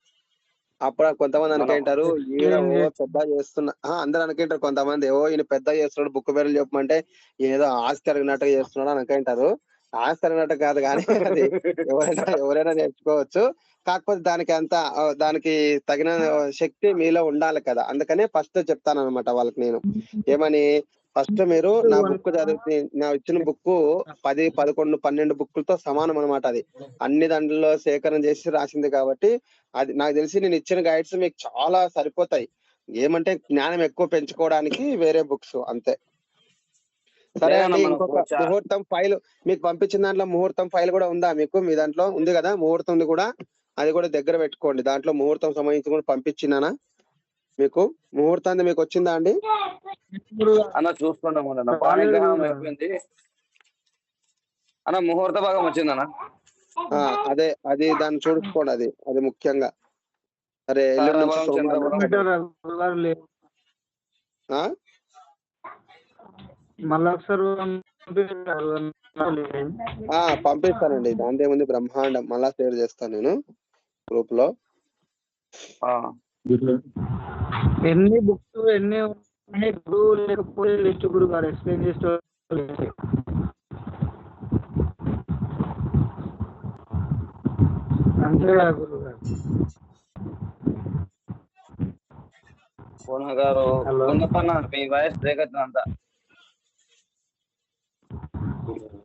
అప్పుడు కొంతమంది అనుకుంటారు ఈయన పెద్ద చేస్తున్నా, అందరు అనుకుంటారు. కొంతమంది ఈయన పెద్ద చేస్తున్నాడు, బుక్ పేర్లు చెప్పమంటే ఏదో ఆస్తి అడిగినట్టుగా చేస్తున్నాడు అని అనుకుంటారు. ఆస్తి అడిగినట్టు కాదు, కానీ అది ఎవరైనా నేర్చుకోవచ్చు. కాకపోతే దానికి తగిన శక్తి మీలో ఉండాలి కదా, అందుకనే ఫస్ట్ చెప్తాను అనమాట వాళ్ళకి నేను. ఏమని, ఫస్ట్ మీరు నా బుక్ చదివి, నా ఇచ్చిన బుక్ 10, 11, 12 బుక్కులతో సమానం అనమాట. అది అన్ని దాంట్లో సేకరణ చేసి రాసింది కాబట్టి అది నాకు తెలిసి నేను ఇచ్చిన గైడ్స్ మీకు చాలా సరిపోతాయి. ఏమంటే జ్ఞానం ఎక్కువ పెంచుకోవడానికి వేరే బుక్స్ అంతే. సరే అండి, ఇంకొక ముహూర్తం ఫైల్ మీకు పంపించిన దాంట్లో ముహూర్తం ఫైల్ కూడా ఉందా మీకు? మీ దాంట్లో ఉంది కదా ముహూర్తం కూడా, అది కూడా దగ్గర పెట్టుకోండి. దాంట్లో ముహూర్తం సంబంధించి కూడా పంపించినానా మీకు? ముహూర్తాన్ని మీకు వచ్చిందా అండి? అన్న చూసుకుంటాం అన్న, ముహూర్త భాగం వచ్చిందన్న. అదే అది దాన్ని చూసుకోండి, అది ముఖ్యంగా. సరే, ఎల్లుండి నుంచి పంపిస్తానండి, దాంతో ఏముంది, బ్రహ్మాండం. మళ్ళా షేర్ చేస్తాను నేను గ్రూప్ లో. ఎన్ని బుక్స్ ఎన్ని లేకపోతే లిస్ట్ గురుగారు ఎక్స్ప్లెయిన్ చేస్తూ అంతేగా గురుగారు. మీ వాయిస్ బ్రేక్ అవుతుంది అంతా.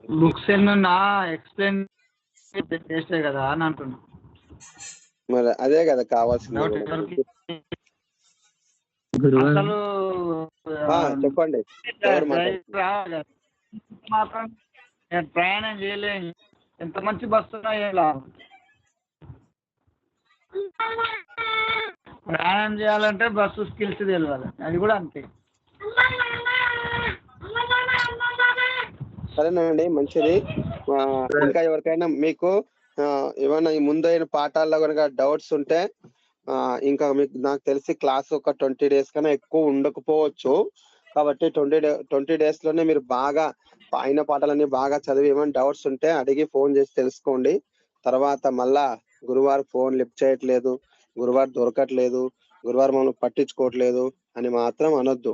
బుక్స్ ఏమన్నా ఎక్స్ప్లెయిన్ చేస్తే కదా అని అంటున్నా. మరి అదే కదా కావాల్సింది డౌట్ కూడా. ఎవరికి గురుగారు అసలు చెప్పండి ఎవరు మాట్లాడుతున్నారు? మాత్రం నేను ప్రయాణం చేయలేను. ఎంత మంచి బస్సు ఉన్నా ఏం లాభం. ప్రయాణం చేయాలంటే బస్సు స్కిల్స్ తెలియాలి, అది కూడా అంతే. సరేనండి, మంచిది. ఇంకా ఎవరికైనా మీకు ఏమైనా ఈ ముందైన పాఠాల్లో కనుక డౌట్స్ ఉంటే ఇంకా మీకు నాకు తెలిసి క్లాస్ ఒక 20 days కన్నా ఎక్కువ ఉండకపోవచ్చు. కాబట్టి 20 days లోనే మీరు బాగా అయిన పాఠాలన్నీ బాగా చదివి ఏమైనా డౌట్స్ ఉంటే అడిగి ఫోన్ చేసి తెలుసుకోండి. తర్వాత మళ్ళా గురువారు ఫోన్ లిఫ్ట్ చేయట్లేదు, గురువారు దొరకట్లేదు, గురువారు మమ్మల్ని పట్టించుకోవట్లేదు అని మాత్రం అనొద్దు.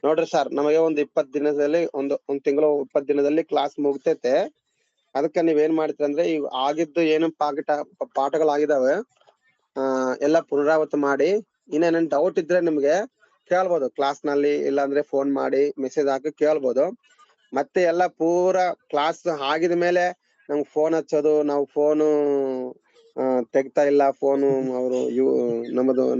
ನೋಡ್ರಿ ಸರ್, ನಮಗೆ ಒಂದು 20 ದಿನದಲ್ಲಿ ಒಂದು ತಿಂಗಳು 20 ದಿನದಲ್ಲಿ ಕ್ಲಾಸ್ ಮುಗ್ತೈತೆ. ಅದಕ್ಕೆ ನೀವೇನ್ ಮಾಡ್ತೀರಿ ಅಂದ್ರೆ ಈಗ ಆಗಿದ್ದು ಏನು ಪಾಠಗಳಾಗಿದಾವೆ ಎಲ್ಲ ಪುನರಾವರ್ತಿ ಮಾಡಿ ಇನ್ನೇನೇನ್ ಡೌಟ್ ಇದ್ರೆ ನಿಮ್ಗೆ ಕೇಳ್ಬೋದು ಕ್ಲಾಸ್ ನಲ್ಲಿ, ಇಲ್ಲಾಂದ್ರೆ ಫೋನ್ ಮಾಡಿ ಮೆಸೇಜ್ ಹಾಕಿ ಕೇಳ್ಬೋದು. ಮತ್ತೆ ಎಲ್ಲ ಪೂರಾ ಕ್ಲಾಸ್ ಆಗಿದ ಮೇಲೆ ನಮ್ಗೆ ಫೋನ್ ಹಚ್ಚೋದು, ನಾವು ಫೋನು ತೆಗ್ತಾ ಇಲ್ಲ, ಫೋನು ಅವರು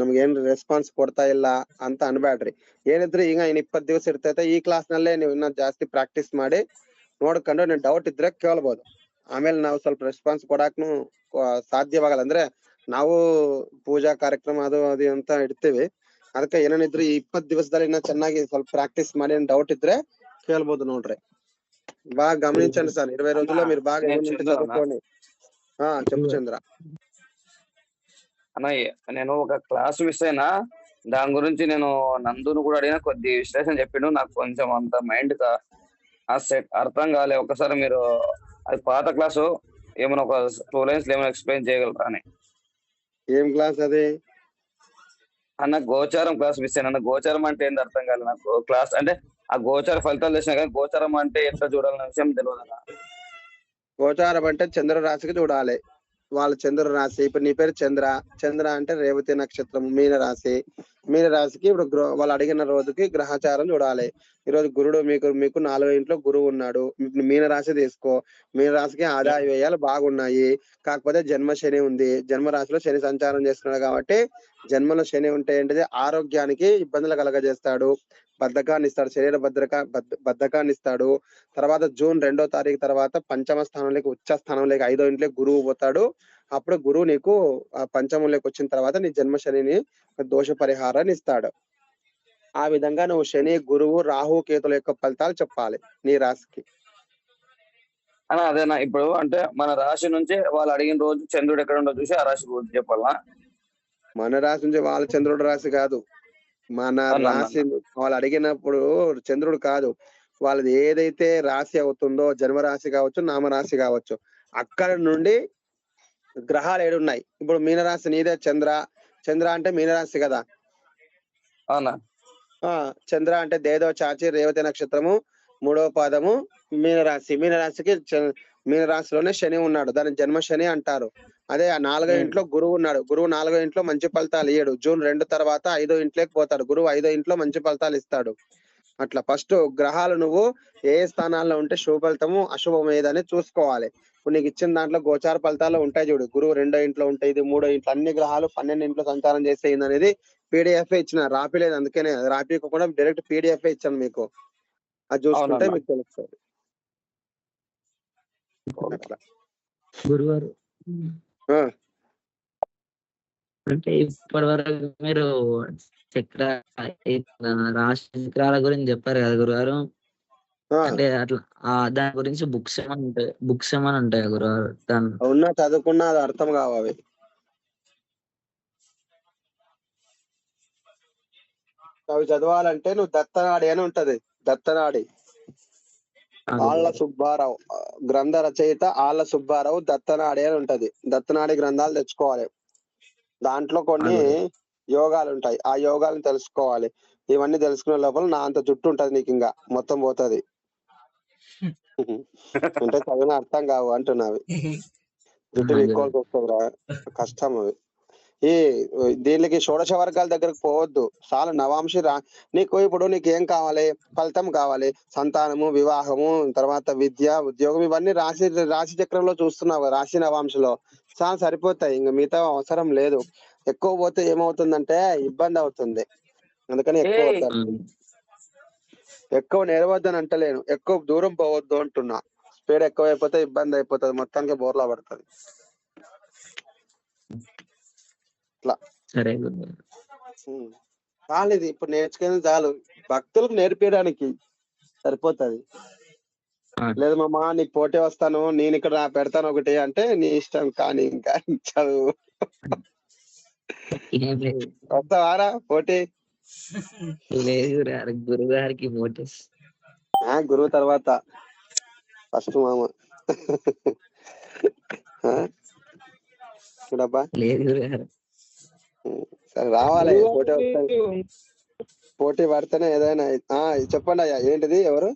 ನಮ್ಗೆ ಏನ್ ರೆಸ್ಪಾನ್ಸ್ ಕೊಡ್ತಾ ಇಲ್ಲ ಅಂತ ಅನ್ಬೇಡ್ರಿ. ಏನಿದ್ರೆ ಈಗ ಇನ್ 20 ದಿವಸ ಇರ್ತೈತೆ, ಈ ಕ್ಲಾಸ್ ನಲ್ಲೇ ನೀವು ಇನ್ನ ಜಾಸ್ತಿ ಪ್ರಾಕ್ಟೀಸ್ ಮಾಡಿ ನೋಡ್ಕೊಂಡು ನೀವು ಡೌಟ್ ಇದ್ರೆ ಕೇಳ್ಬೋದು. ಆಮೇಲೆ ನಾವು ಸ್ವಲ್ಪ ರೆಸ್ಪಾನ್ಸ್ ಕೊಡಾಕ್ನು ಸಾಧ್ಯವಾಗಲ್ಲ. ಅಂದ್ರೆ ನಾವು ಪೂಜಾ ಕಾರ್ಯಕ್ರಮ ಅದು ಅಂತ ಇಡ್ತೀವಿ. ಅದಕ್ಕೆ ಏನೇನಿದ್ರು ಈ 20 ದಿವಸದಲ್ಲಿ ಇನ್ನ ಚೆನ್ನಾಗಿ ಸ್ವಲ್ಪ ప్రాక్టీస్ ಮಾಡಿ డౌట్ ఇద్రే కేల్బోదు ನೋಡ್ರಿ. బాగా గమనించండి సార్, 20 రోజుల్లో మీరు బాగా ఏమంటే చదువుకోండి. చెప్పు చంద్ర. అన్న నేను ఒక క్లాస్ మిస్ అయినా, దాని గురించి నేను నందును కూడా అడిగిన, కొద్ది విశ్లేషణ చెప్పిండు. నాకు కొంచెం అంత మైండ్ అర్థం కాలే. ఒకసారి మీరు అది పాత క్లాసు ఏమైనా ఒక 2 lines ఏమైనా ఎక్స్ప్లెయిన్ చేయగలరా అని. ఏం క్లాస్ అది అన్న? గోచారం క్లాస్ మిస్ అయినా. గోచారం అంటే ఏంది అర్థం కాలేదు నాకు. క్లాస్ అంటే ఆ గోచార ఫలితాలు తెచ్చినా కానీ గోచారం అంటే ఎట్లా చూడాలన్న విషయం తెలియదు అన్న. గోచారం అంటే చంద్ర రాశికి చూడాలి. వాళ్ళ చంద్ర రాశి, ఇప్పుడు నీ పేరు చంద్ర, చంద్ర అంటే రేవతి నక్షత్రం, మీన రాశి. మీన రాశికి ఇప్పుడు వాళ్ళు అడిగిన రోజుకి గ్రహచారం చూడాలి. ఈరోజు గురుడు మీకు 4వ ఇంట్లో గురువు ఉన్నాడు. మీన రాశి తీసుకో, మీన రాశికి ఆదాయ వ్యయాలు బాగున్నాయి. కాకపోతే జన్మ శని ఉంది, జన్మ రాశిలో శని సంచారం చేస్తున్నాడు. కాబట్టి జన్మలో శని ఉంటే ఏంటిది, ఆరోగ్యానికి ఇబ్బందులు కలగజేస్తాడు, బద్ధకాన్ని ఇస్తాడు, శరీర బద్ధకాన్ని ఇస్తాడు. తర్వాత జూన్ 2వ తారీఖు తర్వాత పంచమ స్థానంలోకి, ఉచ్చ స్థానంలోకి, 5వ ఇంట్లోకి గురువు పోతాడు. అప్పుడు గురువు నీకు పంచమంలోకి వచ్చిన తర్వాత నీ జన్మ శనిని దోష పరిహారాన్ని ఇస్తాడు. ఆ విధంగా నువ్వు శని, గురువు, రాహు, కేతుల యొక్క ఫలితాలు చెప్పాలి నీ రాశికి. అదేనా? ఇప్పుడు అంటే మన రాశి నుంచి వాళ్ళు అడిగిన రోజు చంద్రుడు ఎక్కడ ఉండో చూసి ఆ రాశి గురించి చెప్పాలా? మన రాశి నుంచి వాళ్ళ చంద్రుడు రాశి కాదు, మన రాశి వాళ్ళు అడిగినప్పుడు చంద్రుడు కాదు, వాళ్ళది ఏదైతే రాశి అవుతుందో, జన్మరాశి కావచ్చు, నామరాశి కావచ్చు, అక్కడ నుండి గ్రహాలు ఏడున్నాయి. ఇప్పుడు మీనరాశి నీదే చంద్ర, చంద్ర అంటే మీనరాశి కదా. అవునా? చంద్ర అంటే దేదో చాచి రేవతి నక్షత్రము 3వ పాదము మీనరాశి. మీనరాశికి మీనరాశిలోనే శని ఉన్నాడు, దాని జన్మ శని అంటారు. అదే 4వ ఇంట్లో గురువు ఉన్నాడు, గురువు 4వ ఇంట్లో మంచి ఫలితాలు ఇయ్యడు. జూన్ 2 తర్వాత 5వ ఇంట్లోకి పోతాడు, గురువు 5వ ఇంట్లో మంచి ఫలితాలు ఇస్తాడు. అట్లా ఫస్ట్ గ్రహాలు నువ్వు ఏ స్థానాల్లో ఉంటే శుభ ఫలితము, అశుభం ఏదని చూసుకోవాలి. ఇప్పుడు నీకు ఇచ్చిన దాంట్లో గోచార ఫలితాల్లో ఉంటాయి చూడు, గురువు 2వ ఇంట్లో ఉంటాయి, ఇది 3వ ఇంట్లో, అన్ని గ్రహాలు 12 ఇంట్లో సంచారం చేసేది అనేది PDF ఇచ్చిన, రాపిలేదు. అందుకనే రాపికుండా డైరెక్ట్ PDF ఇచ్చాను మీకు. అది చూసుకుంటే మీకు తెలుస్తుంది. గురువారు అంటే ఇప్పటి వరకు మీరు చక్ర రాశి చక్రాల గురించి చెప్పారు కదా గురుగారు. అంటే అట్లా దాని గురించి బుక్స్ ఏమైనా ఉంటాయి గురుగారు? దాని ఉన్నా చదువుకున్నా అది అర్థం కావాలి. అవి చదవాలంటే నువ్వు దత్తనాడి అని ఉంటది, దత్తనాడి. ఆళ్ళ సుబ్బారావు గ్రంథ రచయిత, ఆళ్ళ సుబ్బారావు దత్తనాడి అని ఉంటది. దత్తనాడి గ్రంథాలు తెచ్చుకోవాలి. దాంట్లో కొన్ని యోగాలు ఉంటాయి, ఆ యోగాలను తెలుసుకోవాలి. ఇవన్నీ తెలుసుకునే లోపల నా అంత జుట్టు ఉంటది నీకు, ఇంకా మొత్తం పోతుంది. అంటే చదివిన అర్థం కావు అంటున్నావి, జుట్టు ఎక్కువకి వస్తుందిరా, కష్టం అవి. ఈ దీనికి షోడశ వర్గాల దగ్గరకు పోవద్దు. చాలా నవాంశి నీకు ఇప్పుడు నీకు ఏం కావాలి? ఫలితం కావాలి, సంతానము, వివాహము, తర్వాత విద్య, ఉద్యోగం, ఇవన్నీ రాశి చక్రంలో చూస్తున్నావు, రాశి నవాంశలో చాలా సరిపోతాయి. ఇంక మిగతా అవసరం లేదు. ఎక్కువ పోతే ఏమవుతుందంటే ఇబ్బంది అవుతుంది. అందుకని ఎక్కువ వద్దాను. ఎక్కువ నేరవద్దని అంటలేను, ఎక్కువ దూరం పోవద్దు అంటున్నా. స్పీడ్ ఎక్కువ అయిపోతే ఇబ్బంది అయిపోతుంది, మొత్తానికి బోర్లా పడుతుంది. సరే గురుగారు. చాలు, ఇది ఇప్పుడు నేర్చుకుని చాలు, భక్తులకు నేర్పించడానికి సరిపోతుంది. లేదు మామ నీకు పోటీ వస్తాను, నేను ఇక్కడ పెడతాను ఒకటి అంటే నీ ఇష్టం, కానీ ఇంకా చదువు. వస్తావారా పోటీ? లేదు గురుగారు, గురుగారికి పోటీ. గురువు తర్వాత ఫస్ట్ మామ. చూడబ్బా, లేదు గురుగారు. సరే రావాలి, పోటీ వస్తాయి. పోటీ పడితేనే ఏదైనా. చెప్పండి అయ్యా, ఏంటిది? ఎవరు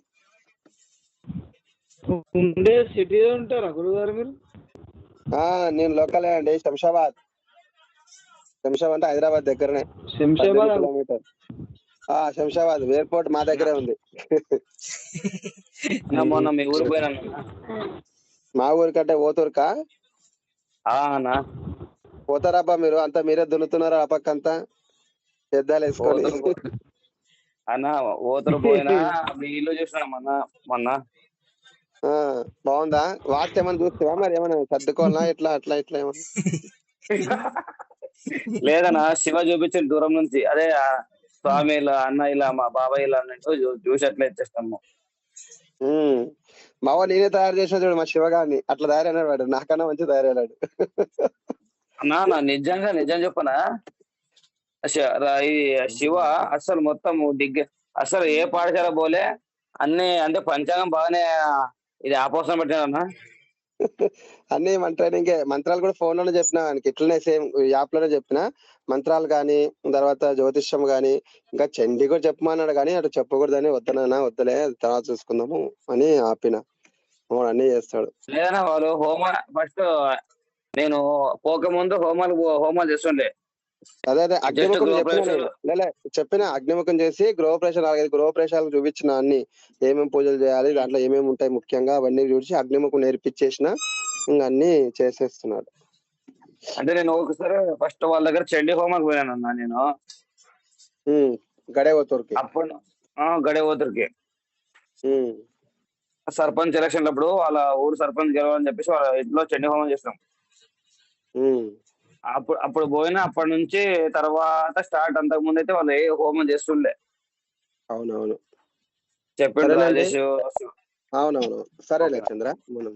ఉండే సిటీలో ఉంటారా గురుగారు మీరు? నేను లోకలే అండి, శంషాబాద్. శంషాబాద్ అంటే హైదరాబాద్ దగ్గరనే, శంషాబాద్ కిలోమీటర్. శంషాబాద్ ఎయిర్పోర్ట్ మా దగ్గరే ఉంది. మొన్న మీ ఊరు పోయినా. మా ఊరికంటే ఓతూరుకా? పోతారబ్బా మీరు అంతా, మీరే దున్నుతున్నారు ఆ పక్క అంతా పెద్దాలు వేసుకొని. అన్న ఓతరు పోయినా, మీ ఇల్లు చూసినా మొన్న. బాగుందా? వాస్తు ఏమన్నా చూస్తావా మరి? ఏమన్నా సర్దుకోవాలా ఇట్లా అట్లా ఇట్లా ఏమన్నా? లేదన్నా, శివ చూపించిన దూరం నుంచి. అదే స్వామి ఇలా, అన్న ఇలా, మా బాబాయ్ ఇలా అన్నట్టు చూసి అట్లా ఇచ్చేస్తాము. మావా నేనే తయారు చేసిన చూడు మా శివగారిని, అట్లా తయారైనాడు వాడు, నాకన్నా మంచి తయారైనాడు. అన్నా నిజం చెప్పనా, ఈ శివ అసలు మొత్తం అసలు ఏ పాఠశాల పోలే, అన్ని అంటే పంచాంగం బాగానే ఇది ఆపోసం పెట్టానన్నా. అన్ని మన ట్రైనింగ్, మంత్రాలు కూడా ఫోన్ లోనే చెప్పినా ఆయనకి, ఇట్లనే సేమ్ యాప్ లోనే చెప్పిన మంత్రాలు గాని, తర్వాత జ్యోతిష్యం గాని, ఇంకా చండీ కూడా చెప్పమన్నాడు, కానీ అటు చెప్పకూడదని, వద్దనా వద్దలే తర్వాత చూసుకుందాము అని ఆపిన. అన్ని చేస్తాడు. లేదన్నా వాళ్ళు ఫస్ట్ నేను పోకముందు హోమాలు చేస్తుండే. అదే అగ్నిముఖం చెప్పిన అగ్నిముఖం చేసి గృహప్రవేశాలకు చూపించిన అన్ని ఏమేమి పూజలు చేయాలి, దాంట్లో ఏమేమి ఉంటాయి ముఖ్యంగా, అవన్నీ చూసి అగ్నిముఖం నేర్పించేసిన, ఇంకా అన్ని చేసేస్తున్నాడు. అంటే నేను ఒకసారి ఫస్ట్ వాళ్ళ దగ్గర చండీ హోమాకి పోయానన్నా నేను, గడేవతూరుకి. అప్పుడు గడేవతూరుకి సర్పంచ్ ఎలక్షన్ అప్పుడు వాళ్ళ ఊరు సర్పంచ్ గెలవాలని చెప్పేసి వాళ్ళ ఇంట్లో చండీ హోమం చేస్తాం. అప్పుడు పోయినా, అప్పటి నుంచి తర్వాత స్టార్ట్. అంతకు ముందు అయితే వాళ్ళు ఏ హోమం చేస్తుండే. అవునవును చెప్పండి రాజేష్. అవునవును. సరేలే చంద్ర. మనం